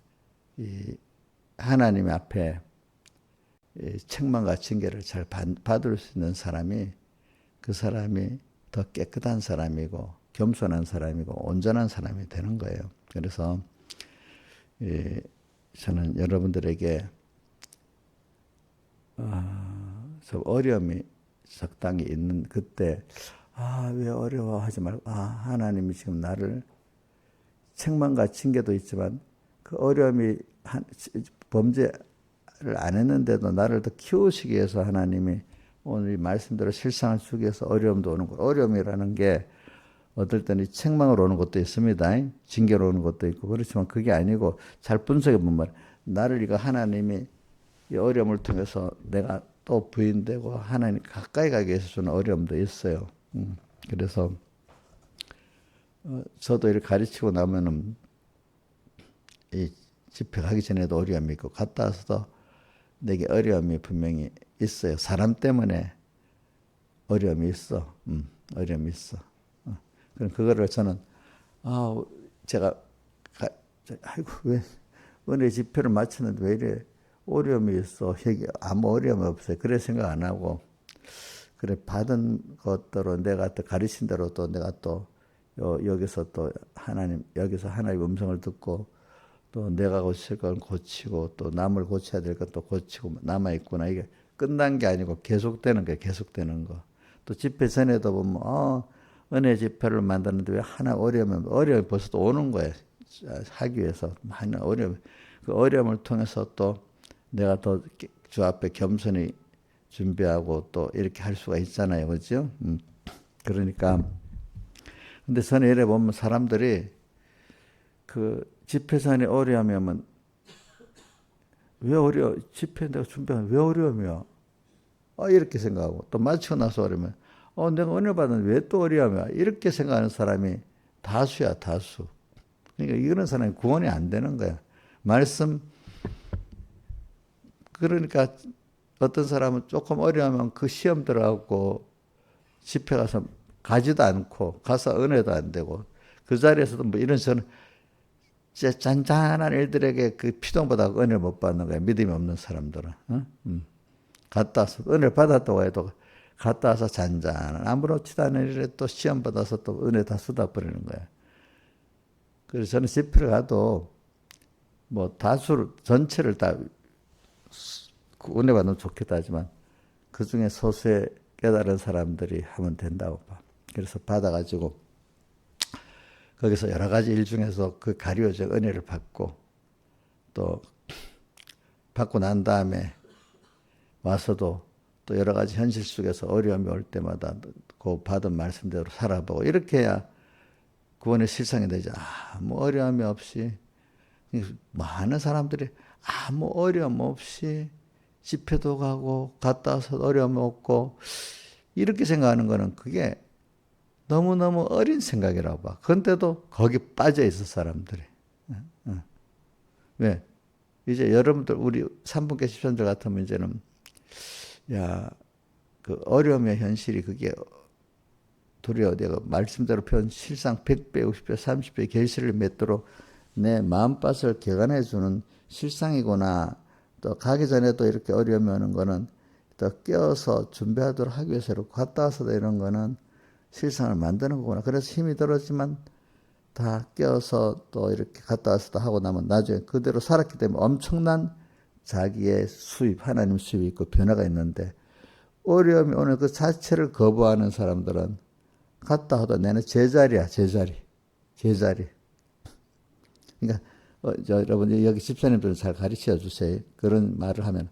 이 하나님 앞에 책망과 징계를 잘 받을 수 있는 사람이 그 사람이 더 깨끗한 사람이고 겸손한 사람이고 온전한 사람이 되는 거예요. 그래서 저는 여러분들에게 좀 어려움이 적당히 있는 그때 왜 어려워하지 말고 하나님이 지금 나를 책망과 징계도 있지만 그 어려움이 범죄를 안 했는데도 나를 더 키우시기 위해서 하나님이 오늘 이 말씀대로 실상을 주기 위해서 어려움도 오는 거예요. 어려움이라는 게 어떨 때는 책망으로 오는 것도 있습니다. 징계로 오는 것도 있고 그렇지만 그게 아니고 잘 분석해 보면 나를 이거 하나님이 이 어려움을 통해서 내가 또 부인되고 하나님 가까이 가기 위해서 주는 어려움도 있어요. 그래서 저도 이렇게 가르치고 나면은 이 집회 가기 전에도 어려움이 있고 갔다 와서도 내게 어려움이 분명히 있어요. 사람 때문에 어려움이 있어. 어려움이 있어. 그럼 그거를 저는 제가 아이고 왜 은혜 집회를 마치는데 왜 이래 어려움이 있어. 아무 어려움이 없어요. 그래 생각 안 하고 그래 받은 것대로 내가 또 가르친 대로 또 내가 또 여기서 또 여기서 하나님의 음성을 듣고 또 내가 고칠 건 고치고 또 남을 고쳐야 될 것도 고치고 남아있구나. 이게 끝난 게 아니고 계속되는 거예요. 계속되는 거. 또 집회 전에도 보면 은혜 집회를 만드는데 왜 하나 어려움이 벌써 또 오는 거예요. 하기 위해서 하나 그 어려움을 통해서 또 내가 더 주 앞에 겸손히 준비하고 또 이렇게 할 수가 있잖아요. 그렇죠? 그러니까 근데 저는 이래 보면 사람들이 그 집회전에 어려움이 오면 왜 집회 내가 준비하면 왜 어려움이야? 이렇게 생각하고 또 마치고 나서 어려우면 내가 은혜 받았는데 왜 또 어려움이야? 이렇게 생각하는 사람이 다수야, 다수. 그러니까 이런 사람이 구원이 안 되는 거야. 그러니까 어떤 사람은 조금 어려우면 그 시험 들어가고 집회 가서 가지도 않고 가서 은혜도 안 되고 그 자리에서도 뭐 이런 저는 진짜 잔잔한 일들에게 그 피동보다 은혜를 못 받는 거야. 믿음이 없는 사람들은. 갔다 와서 은혜를 받았다고 해도 갔다 와서 잔잔한 아무렇지도 않은 일에 또 시험 받아서 또 은혜 다 쏟아버리는 거야. 그래서 저는 집회를 가도 뭐 다수를 전체를 다 은혜 받으면 좋겠다 하지만 그 중에 소수의 깨달은 사람들이 하면 된다고 봐. 그래서 받아가지고 거기서 여러 가지 일 중에서 그 가려져 은혜를 받고 또 받고 난 다음에 와서도 또 여러 가지 현실 속에서 어려움이 올 때마다 그 받은 말씀대로 살아보고 이렇게 해야 구원의 실상이 되죠. 아무 어려움이 없이 많은 사람들이 아무 어려움 없이 집회도 가고 갔다 와서 어려움 없고 이렇게 생각하는 거는 그게 너무너무 어린 생각이라고 봐. 그런데도 거기 빠져 있어 사람들이. 왜? 이제 여러분들 우리 3분께 10선들 같으면 이제는 그 어려움의 현실이 그게 도리어 내가 말씀대로 표현 실상 100배, 50배, 30배 결실을 맺도록 내 마음밭을 개간해 주는 실상이구나. 또 가기 전에도 이렇게 어려움이 오는 거는 또 깨어서 준비하도록 하기 위해서 갔다 와서도 이런 거는 실상을 만드는 거구나. 그래서 힘이 들었지만 다 깨어서 또 이렇게 갔다 와서도 하고 나면 나중에 그대로 살았기 때문에 엄청난 자기의 수입, 하나님 수입이 있고 변화가 있는데 어려움이 오늘 그 자체를 거부하는 사람들은 갔다 와도 내는 제자리야, 제자리. 그러니까 여러분 여기 집사님들 잘 가르쳐 주세요. 그런 말을 하면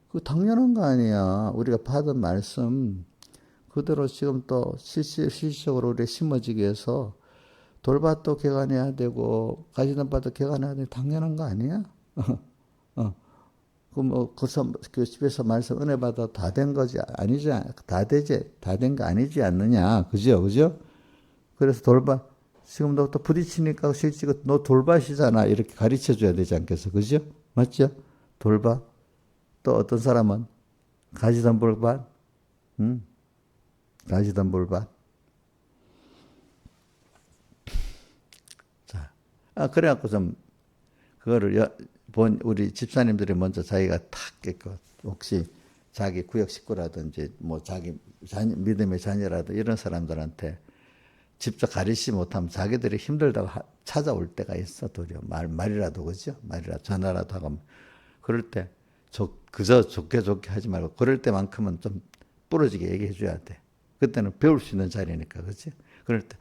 그거 당연한 거 아니야. 우리가 받은 말씀 그대로 지금 또 실질적으로 우리 심어지기 위해서 돌밭도 개간해야 되고 가지던밭도 개간해야 되고 당연한 거 아니야? 어. 그 집에서 말씀 은혜 받아 다 된 거지 아니지 다 된 거 아니지 않느냐 그죠? 그래서 돌밭 지금 너 또 부딪히니까 실제 너 돌밭이잖아 이렇게 가르쳐 줘야 되지 않겠어 그죠? 맞죠? 돌밭 또 어떤 사람은 가지던볼밭 가지던볼밭 자 그래갖고 좀 그거를 우리 집사님들이 먼저 자기가 탁 깨끗 혹시 자기 구역 식구라든지 뭐 자기 믿음의 자녀라든지 이런 사람들한테 직접 가르치지 못하면 자기들이 힘들다고 찾아올 때가 있어 도리어 말이라도 그죠? 말이라도 전화라도 하고 그럴 때 그저 좋게 하지 말고 그럴 때만큼은 좀 부러지게 얘기해 줘야 돼. 그때는 배울 수 있는 자리니까 그렇지? 그럴 때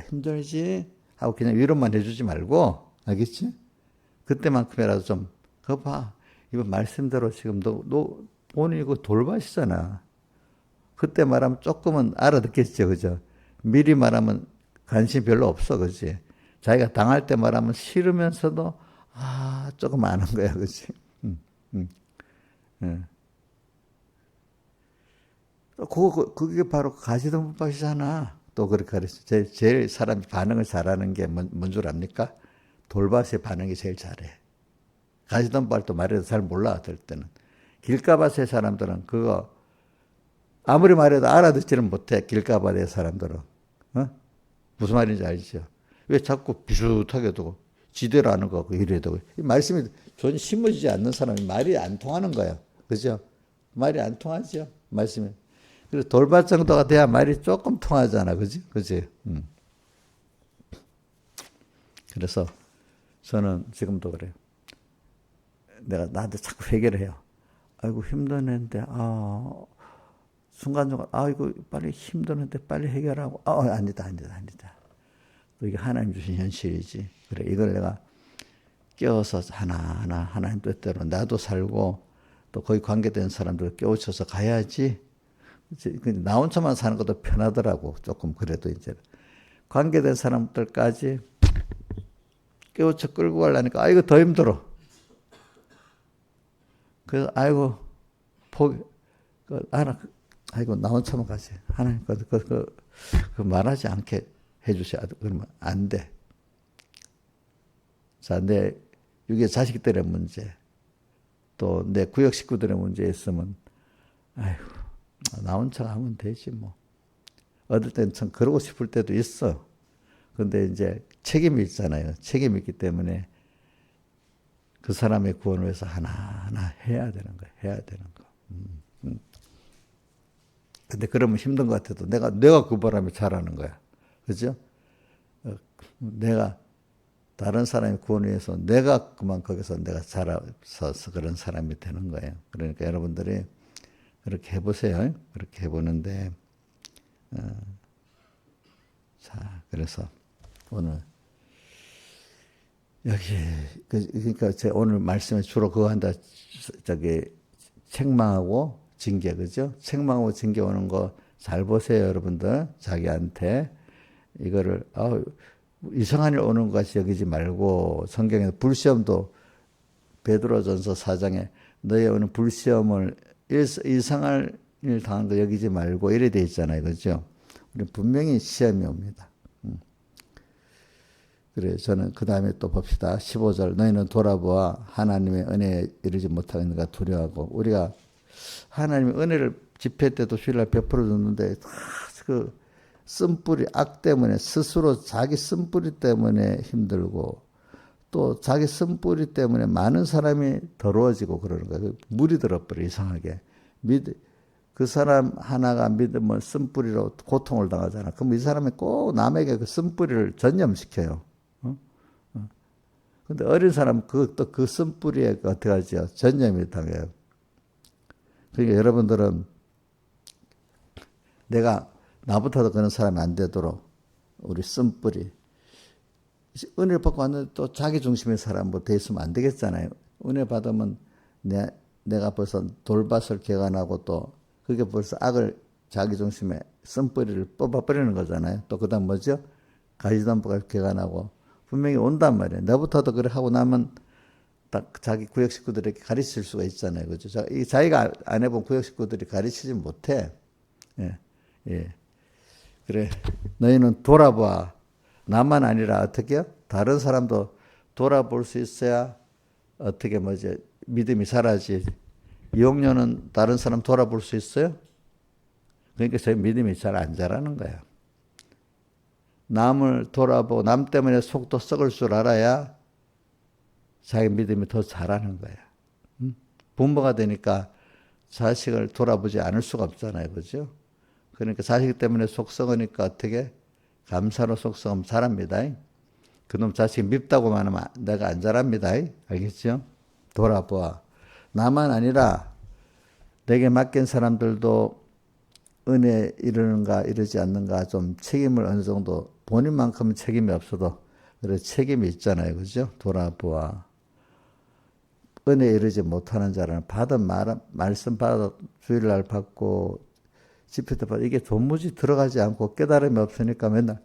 힘들지 하고 그냥 위로만 해주지 말고 알겠지? 그때만큼이라도 좀 그거 봐. 이번 말씀대로 지금 너 오늘 이거 돌밭이잖아. 그때 말하면 조금은 알아듣겠죠. 그죠? 미리 말하면 관심 별로 없어. 그지? 자기가 당할 때 말하면 싫으면서도 조금 아는 거야. 그지? 그게 바로 가지던밭이잖아. 또 그렇게 가르쳐. 제일 사람이 반응을 잘하는 게 뭔 줄 압니까? 돌밭의 반응이 제일 잘해. 가지던밭도 말해도 잘 몰라, 들 때는. 길가밭의 사람들은 그거 아무리 말해도 알아듣지는 못해, 길가밭의 사람들은. 무슨 말인지 알죠? 왜 자꾸 비슷하게 두고 지대로 하는 거 같고 이래도. 이 말씀이 전혀 심어지지 않는 사람이 말이 안 통하는 거야. 그죠? 말이 안 통하죠? 말씀이. 그래서 돌밭 정도가 돼야 말이 조금 통하잖아. 그지? 그래서 저는 지금도 그래요. 내가 나한테 자꾸 회개를 해요. 아이고 힘드는데 순간적으로 아이고 빨리 힘드는데 빨리 해결하고 아니다. 또 이게 하나님 주신 현실이지. 그래 이걸 내가 깨워서 하나하나 하나님 뜻대로 나도 살고 또 거기 관계된 사람들 깨우쳐서 가야지. 나 혼자만 사는 것도 편하더라고. 조금 그래도 이제 관계된 사람들까지 깨우쳐 끌고 가려니까 아이고 더 힘들어. 그래서 아이고 아이고 나 혼자만 가지. 하나님 그 말하지 않게 해주셔야 돼. 그러면 안 돼. 자, 내 유괴 자식들의 문제, 또 내 구역 식구들의 문제 있으면 아이고 나 혼자 하면 되지 뭐. 어떨 때는 참 그러고 싶을 때도 있어. 근데 이제 책임이 있잖아요. 책임이 있기 때문에 그 사람의 구원을 위해서 하나하나 해야 되는 거야. 해야 되는 거. 근데 그러면 힘든 것 같아도 내가 그 바람에 잘하는 거야. 그죠? 내가 다른 사람의 구원을 위해서 내가 그만 거기서 내가 자라서 그런 사람이 되는 거예요. 그러니까 여러분들이 그렇게 해보세요. 그렇게 해보는데 자 그래서 오늘 여기 그러니까 제 오늘 말씀에 주로 그거 한다. 책망하고 징계 그죠? 책망하고 징계 오는 거 잘 보세요, 여러분들. 자기한테 이거를 이상한 일 오는 것 같이 여기지 말고 성경에 불시험도 베드로전서 4장에 너희 오는 불시험을 이상한 일 당한 거 여기지 말고 이래 돼 있잖아요, 그죠? 우리 분명히 시험이 옵니다. 그래 저는 그 다음에 또 봅시다. 15절 너희는 돌아보아 하나님의 은혜에 이르지 못하는가 두려워하고 우리가 하나님의 은혜를 집회 때도 주일날 베풀어 줬는데 그 쓴뿌리 악 때문에 스스로 자기 쓴뿌리 때문에 힘들고 또 자기 쓴뿌리 때문에 많은 사람이 더러워지고 그러는 거예요. 물이 들어버려 이상하게. 그 사람 하나가 믿으면 쓴뿌리로 고통을 당하잖아. 그럼 이 사람이 꼭 남에게 그 쓴뿌리를 전염시켜요. 근데 어린 사람은 그 쓴뿌리에 어떻게 하죠? 전염이 당해요. 그러니까 여러분들은 내가 나부터도 그런 사람이 안 되도록 우리 쓴뿌리 은혜를 받고 왔는데 또 자기 중심의 사람 뭐 돼 있으면 안 되겠잖아요. 은혜 받으면 내가 벌써 돌밭을 개간하고 또 그게 벌써 악을 자기 중심에 쓴뿌리를 뽑아버리는 거잖아요. 또 그다음 뭐죠? 가시덤불 개간하고 분명히 온단 말이에요. 너부터도 그래 하고 나면 딱 자기 구역 식구들에게 가르칠 수가 있잖아요. 그죠? 자기가 안 해본 구역 식구들이 가르치지 못해. 예, 예. 그래. 너희는 돌아봐. 나만 아니라 어떻게요? 다른 사람도 돌아볼 수 있어야 어떻게 뭐지 믿음이 자라지. 이용료는 다른 사람 돌아볼 수 있어요? 그러니까 저희 믿음이 잘 안 자라는 거예요. 남을 돌아보고 남 때문에 속도 썩을 줄 알아야 자기 믿음이 더 자라는 거예요. 부모가 되니까 자식을 돌아보지 않을 수가 없잖아요. 그죠? 그러니까 자식 때문에 속 썩으니까 어떻게? 감사로 속 썩으면 자랍니다. 그놈 자식 밉다고 하면 내가 안 자랍니다. 알겠죠? 돌아보아. 나만 아니라 내게 맡긴 사람들도 은혜 이르는가 이르지 않는가 좀 책임을 어느 정도 본인만큼은 책임이 없어도 그래 책임이 있잖아요. 그죠? 돌아보아. 은혜 이르지 못하는 자라는 받은 말씀 받아 주일날 받고 집회 때 받아 이게 도무지 들어가지 않고 깨달음이 없으니까 맨날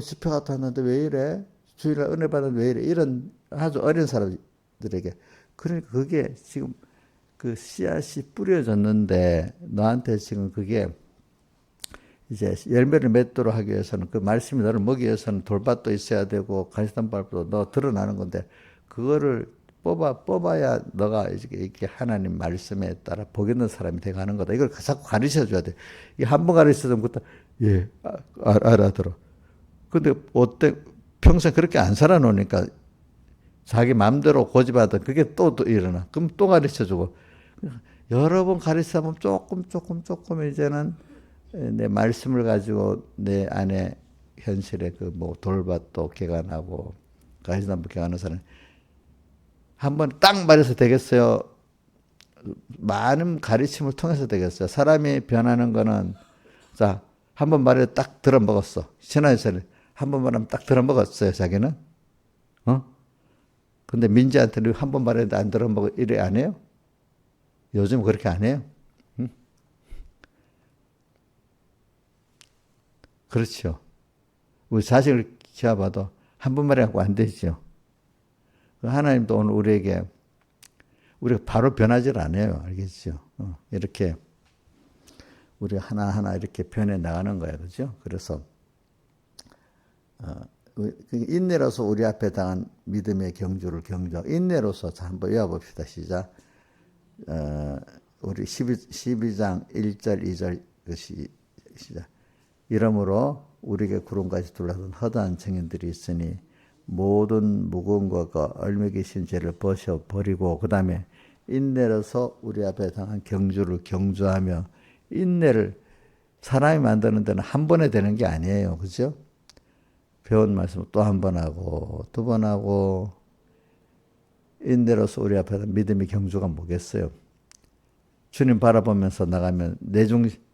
집회 갔다 왔는데 왜 이래? 주일날 은혜 받았는데 왜 이래? 이런 아주 어린 사람들에게 그러니까 그게 지금 그 씨앗이 뿌려졌는데 너한테 지금 그게 이제 열매를 맺도록 하기 위해서는 그 말씀이 너를 먹이기 위해서는 돌밭도 있어야 되고 가시덤불도 너 드러나는 건데 그거를 뽑아야 너가 이렇게 하나님 말씀에 따라 복 있는 사람이 돼가는 거다. 이걸 자꾸 가르쳐 줘야 돼. 이 한 번 가르쳐주면 그때 예 알아들어. 근데 어때 평생 그렇게 안 살아놓으니까 자기 마음대로 고집하던 그게 또 일어나. 그럼 또 가르쳐 주고 여러 번 가르쳐 보면 조금 이제는 내 말씀을 가지고 내 안에 현실에 그 뭐 돌밭도 개간하고 가시덤불 개간하는 사람 한 번 딱 말해서 되겠어요? 많은 가르침을 통해서 되겠어요? 사람이 변하는 거는 자, 한 번 말해 딱 들어먹었어. 신화에서는 한 번 말하면 딱 들어먹었어요, 자기는. 근데 민지한테는 한 번 말했는데 안 들어먹어 이래 안 해요? 요즘 그렇게 안 해요? 응? 그렇죠. 우리 자식을 키워봐도 한 번 말해갖고 안 되죠. 하나님도 오늘 우리가 바로 변하지 않아요. 알겠죠? 이렇게 우리 하나하나 이렇게 변해 나가는 거예요. 그죠? 그래서 인내로서 우리 앞에 당한 믿음의 경주를 경주하고 인내로서 자 한번 외워봅시다. 시작. 우리 12장 1절 2절 시작. 이러므로 우리에게 구름같이 둘러싼 허다한 증인들이 있으니 모든 무거운 것과 얼매기신 죄를 벗어버리고 그 다음에 인내로서 우리 앞에 당한 경주를 경주하며 인내를 사람이 만드는 데는 한 번에 되는 게 아니에요. 그죠? 배운 말씀을 또 한 번 하고 두 번 하고 인내로서 우리 앞에 믿음의 경주가 뭐겠어요? 주님 바라보면서 나가면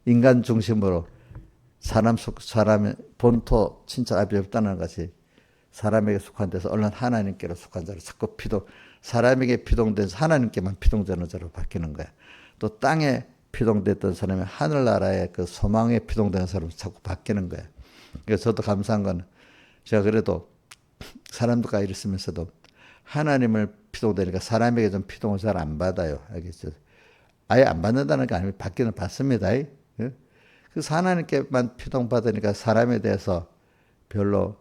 인간 중심으로 사람의 본토 친척 앞이 없다는 것이 사람에게 속한 데서 얼른 하나님께로 속한 자로 자꾸 사람에게 피동돼서 하나님께만 피동되는 자로 바뀌는 거야. 또 땅에 피동됐던 사람이 하늘나라의 그 소망에 피동되는 사람으로 자꾸 바뀌는 거야. 그래서 저도 감사한 건 제가 그래도 사람들과 있으면서도 하나님을 피동되니까 사람에게 좀 피동을 잘 안 받아요. 알겠죠? 아예 안 받는다는 게 아니고 받기는 받습니다. 그래서 하나님께만 피동받으니까 사람에 대해서 별로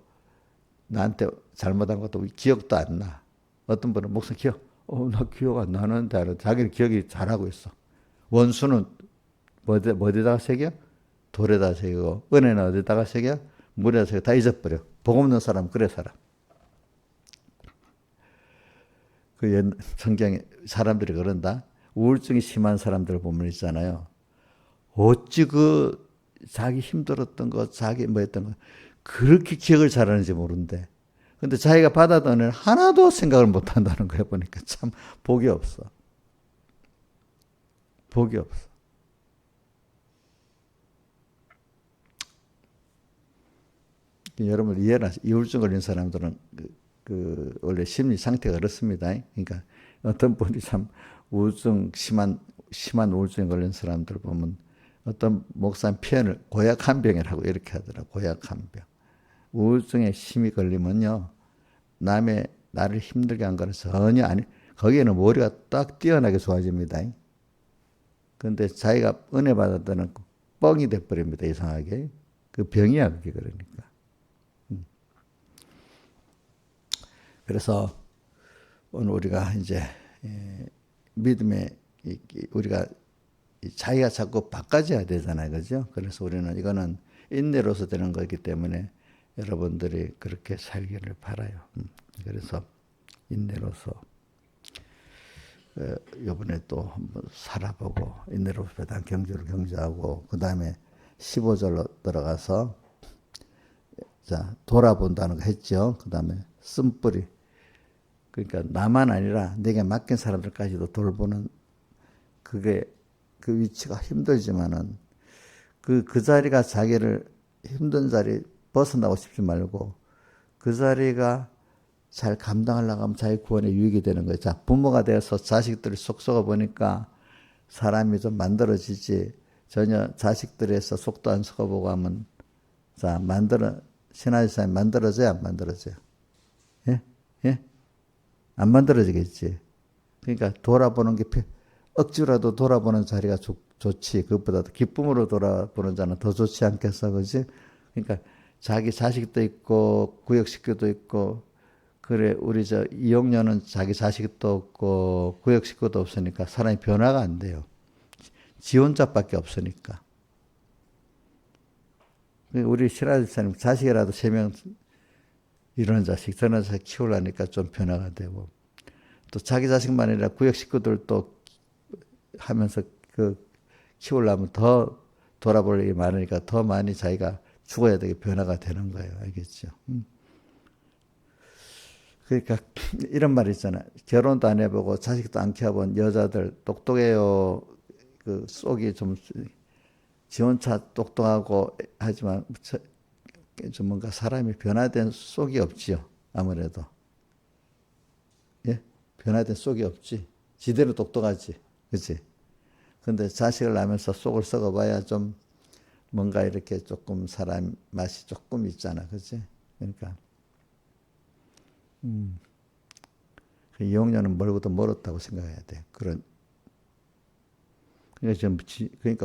나한테 잘못한 것도 기억도 안 나. 어떤 분은 목사 나 기억 안 나는데 자기는 기억이 잘하고 있어. 원수는 어디다가 새겨? 돌에다 새기고 은혜는 어디다가 새겨? 물에다 새겨. 다 잊어버려. 복 없는 사람 그래 살아. 그 성경에 사람들이 그런다. 우울증이 심한 사람들 보면 있잖아요. 어찌 그 자기 힘들었던 거, 자기 뭐 했던 거 그렇게 기억을 잘하는지 모르는데. 근데 자기가 받았던 은혜를 하나도 생각을 못 한다는 거야 보니까 참 복이 없어. 복이 없어. 여러분 이해나 우울증 걸린 사람들은 원래 심리 상태가 그렇습니다. 그러니까 어떤 분이 참 우울증 심한 우울증에 걸린 사람들 보면 어떤 목사님 표현을 고약한 병이라고 이렇게 하더라고. 고약한 병. 우울증에 심히 걸리면요, 남의 나를 힘들게 한 거는 전혀 아니, 거기에는 머리가 딱 뛰어나게 좋아집니다. 근데 자기가 은혜 받았다는 뻥이 돼버립니다. 이상하게. 그 병이야, 그게. 그러니까. 그래서 오늘 우리가 이제 믿음에 우리가 자기가 자꾸 바꿔져야 되잖아요. 그죠? 그래서 우리는 이거는 인내로서 되는 거기 때문에 여러분들이 그렇게 살기를 바라요. 그래서 인내로서 이번에 또 한번 살아보고 인내로서 배단 경주를 경주하고 그 다음에 15절로 들어가서 자 돌아본다는 거 했죠. 그 다음에 쓴뿌리, 그러니까 나만 아니라 내게 맡긴 사람들까지도 돌보는, 그게 그 위치가 힘들지만은 그 자리가 자기를 힘든 자리 벗어나고 싶지 말고 그 자리가 잘 감당하려고 하면 자기 구원에 유익이 되는 거예요. 자, 부모가 되어서 자식들을 속 썩어 보니까 사람이 좀 만들어지지, 전혀 자식들에서 속도 안 썩어보고 하면, 자, 신하의 사람이 만들어져야 안 만들어져요? 예? 예? 안 만들어지겠지. 그러니까 돌아보는 게, 억지로라도 돌아보는 자리가 좋지. 그것보다 기쁨으로 돌아보는 자는 더 좋지 않겠어, 그지? 그러니까 자기 자식도 있고, 구역식구도 있고, 그래, 우리 이용녀는 자기 자식도 없고, 구역식구도 없으니까 사람이 변화가 안 돼요. 지 혼자밖에 없으니까. 우리 신하들 사님 자식이라도 3명, 이런 자식, 저런 자식 키우려니까 좀 변화가 되고, 또 자기 자식만 아니라 구역 식구들도 하면서 키우려면 더 돌아볼 일이 많으니까 더 많이 자기가 죽어야 되게 변화가 되는 거예요. 알겠죠? 그러니까 이런 말 있잖아. 결혼도 안 해보고 자식도 안 키워본 여자들 똑똑해요. 그 속이 좀 지 혼자 똑똑하고 하지만 좀 뭔가 사람이 변화된 속이 없지요. 아무래도. 예? 변화된 속이 없지. 지대로 똑똑하지. 그치? 근데 자식을 낳으면서 속을 썩어봐야 좀 뭔가 이렇게 조금 사람 맛이 조금 있잖아. 그치? 그러니까. 그 이용료는 멀고도 멀었다고 생각해야 돼. 그러니까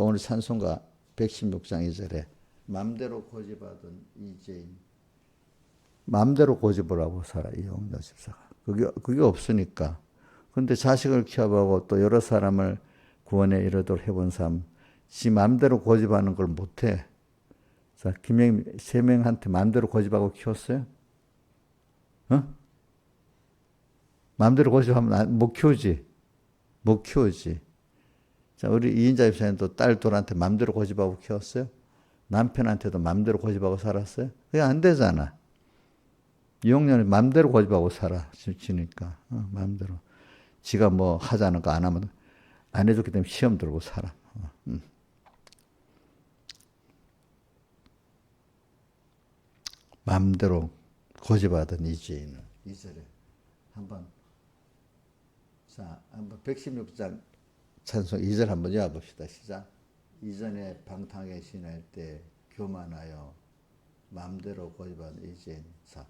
오늘 찬송가 116장 2절에 맘대로 고집하던 이재인, 맘대로 고집을 하고 살아, 이용료 집사가. 그게 없으니까. 근데 자식을 키워보고 또 여러 사람을 구원에 이르도록 해본 사람, 지 맘대로 고집하는 걸 못해. 자, 김영임 3명한테 맘대로 고집하고 키웠어요? 어? 마음대로 고집하면 못 키우지. 못 키우지. 자, 우리 이인자 집사님도 딸 둘한테 마음대로 고집하고 키웠어요? 남편한테도 마음대로 고집하고 살았어요? 그게 안 되잖아. 이용년이 마음대로 고집하고 살아. 지니까. 마음대로. 지가 뭐 하자는 거 안 하면 안 해줬기 때문에 시험 들고 살아. 마음대로 고집하던 이주인을 2절에 한번, 자, 한번 116장 찬송 2절 한번 외워봅시다. 시작. 이전에 방탕에 지낼 때 교만하여 마음대로 고집한 이주인. 자,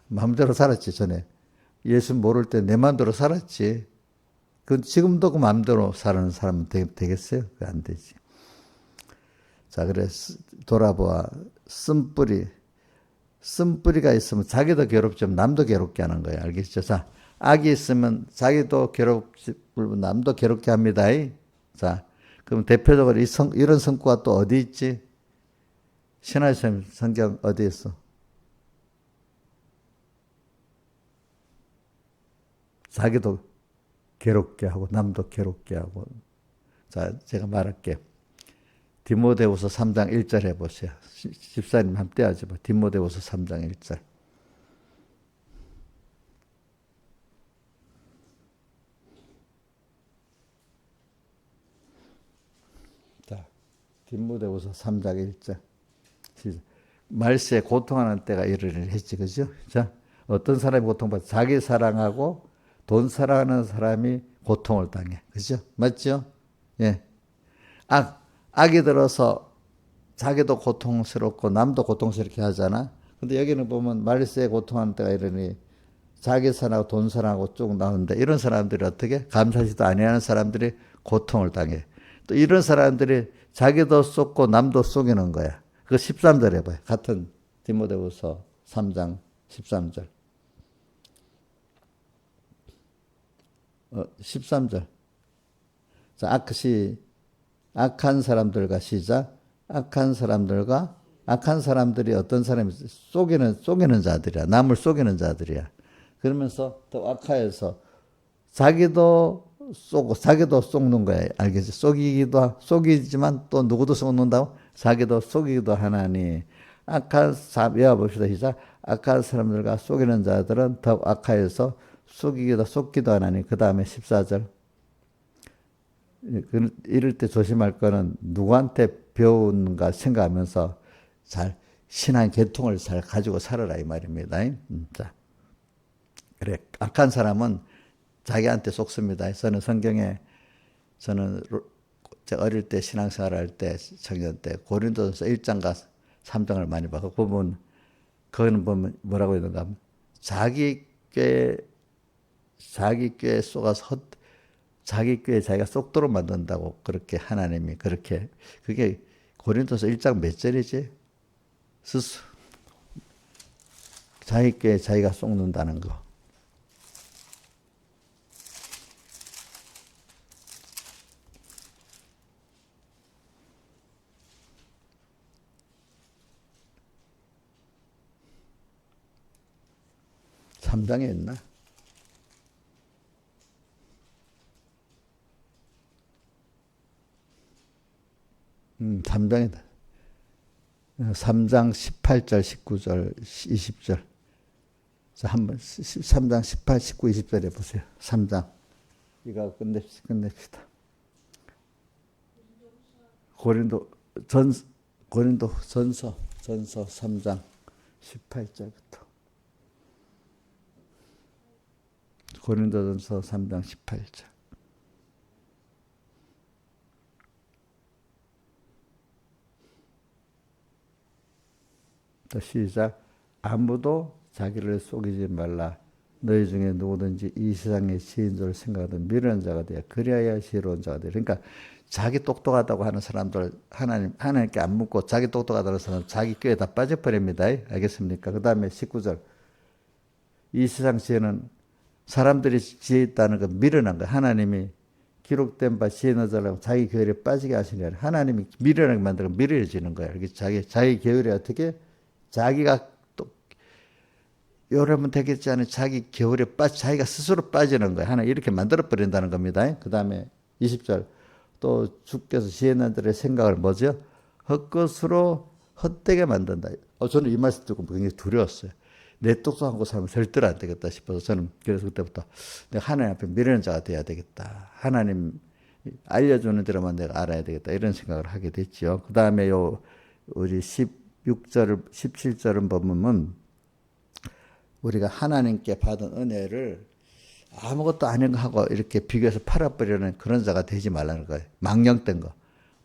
마음대로 살았지. 전에 예수 모를 때 내 마음대로 살았지. 지금도 그 마음대로 사는 사람은 되겠어요? 그게 안 되지. 자, 그래 돌아보아 쓴뿌리가 있으면 자기도 괴롭지만 남도 괴롭게 하는 거예요. 알겠죠? 자, 악이 있으면 자기도 괴롭고 남도 괴롭게 합니다. 자, 그럼 대표적으로 이런 성과가 또 어디 있지? 신하시험 성경 어디 있어? 자기도 괴롭게 하고 남도 괴롭게 하고. 자, 제가 말할게. 디모데후서 3장 1절 해보세요. 집사님 함께 하지 마. 디모데후서 3장 1절. 자, 디모데후서 3장 1절. 말세에 고통하는 때가 이르리니 했지, 그죠? 자, 어떤 사람이 고통받아? 자기 사랑하고 돈 사랑하는 사람이 고통을 당해. 그죠? 맞죠? 예. 악이 들어서 자기도 고통스럽고 남도 고통스럽게 하잖아. 근데 여기는 보면 말세에 고통하는 때가 이러니 자기 선하고 돈 선하고 쭉 나오는데 이런 사람들이 어떻게 감사시도 아니하는 사람들이 고통을 당해. 또 이런 사람들이 자기도 쏟고 남도 속이는 거야. 그거 13절 해봐요. 같은 디모데후서 3장 13절. 13절. 자, 악한 사람들과 시작. 악한 사람들이 어떤 사람이 속이는 자들이야. 남을 속이는 자들이야. 그러면서 또 악하여서 자기도 쏘고 자기도 속는 거야. 알겠지? 속이지만 또 누구도 속는다고? 자기도 속이기도 하나니 외워봅시다. 시작. 악한 사람들과 속이는 자들은 더욱 악하여서 속기도 하나니. 그 다음에 14절. 이럴 때 조심할 거는 누구한테 배우는가 생각하면서 잘 신앙 계통을 잘 가지고 살아라 이 말입니다. 자, 그래 악한 사람은 자기한테 속습니다. 저는 성경에 저는 어릴 때 신앙생활 할 때 청년 때 고린도전서 1장과 3장을 많이 봐. 그거는 보면 뭐라고 있는가 하면 자기 꾀에 속아서 자기 꾀에 자기가 쏙도록 만든다고 그렇게 하나님이 그렇게 그게 고린도서 1장 몇 절이지? 자기 꾀에 자기가 쏙는다는 거. 삼장에 있나? 3장이다. 3장 18절, 19절, 20절. 자, 한번 3장 18, 19, 20절 해보세요. 3장. 이거 끝냅시다. 고린도전서 3장 18절부터. 고린도전서 3장 18절. 또 시작. 아무도 자기를 속이지 말라. 너희 중에 누구든지 이 세상의 지인들을 생각하든 미련한 자가 되어 그리하여 지혜로운 자가 되어. 그러니까 자기 똑똑하다고 하는 사람들 하나님께 안 묻고 자기 똑똑하다는 사람 자기 꾀에 다 빠져버립니다. 알겠습니까? 그 다음에 19절. 이 세상 지혜는 사람들이 지혜 있다는 건 미련한 거예요. 하나님이 기록된 바 지혜 너자라고 자기 계율에 빠지게 하시니 하나님이 미련하게 만들고 미련해지는 거예요. 자기 계율에 어떻게 자기가 또 요러면 되겠지 않은 자기 겨울에 자기가 스스로 빠지는 거예요. 하나 이렇게 만들어 버린다는 겁니다. 그 다음에 20절. 또 주께서 지혜난들의 생각을 뭐죠? 헛것으로 헛되게 만든다. 저는 이 말씀 듣고 굉장히 두려웠어요. 내 똑똑한 거 살면 절대로 안 되겠다 싶어서 저는 그래서 그때부터 내가 하나님 앞에 미련한 자가 돼야 되겠다. 하나님 알려주는 대로만 내가 알아야 되겠다. 이런 생각을 하게 됐죠. 그 다음에 우리 16절, 17절은 보면 우리가 하나님께 받은 은혜를 아무것도 아닌 거 하고 이렇게 비교해서 팔아버리는 그런 자가 되지 말라는 거예요. 망령된 거.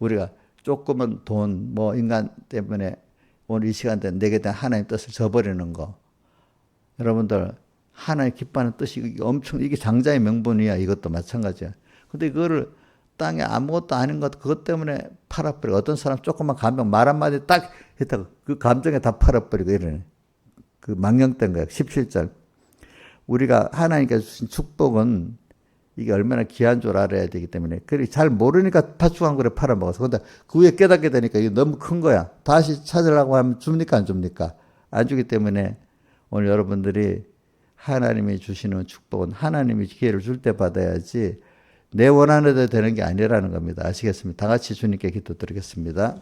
우리가 조금은 돈, 인간 때문에 오늘 이 시간대 내게 대한 하나님 뜻을 저버리는 거. 여러분들, 하나님 기뻐하는 뜻이 이게 장자의 명분이야. 이것도 마찬가지야. 근데 그거를 땅에 아무것도 아닌 것, 그것 때문에 팔아버리고, 어떤 사람 조그만 감정, 말 한마디 딱 했다가 그 감정에 다 팔아버리고 이러네. 그 망령된 거야. 17절. 우리가 하나님께 주신 축복은 이게 얼마나 귀한 줄 알아야 되기 때문에. 그래, 잘 모르니까 파충한 거를 팔아먹어서. 근데 그 후에 깨닫게 되니까 이게 너무 큰 거야. 다시 찾으려고 하면 줍니까? 안 줍니까? 안 주기 때문에 오늘 여러분들이 하나님이 주시는 축복은 하나님이 기회를 줄 때 받아야지 내 원하는 대로 되는 게 아니라는 겁니다. 아시겠습니까? 다 같이 주님께 기도드리겠습니다.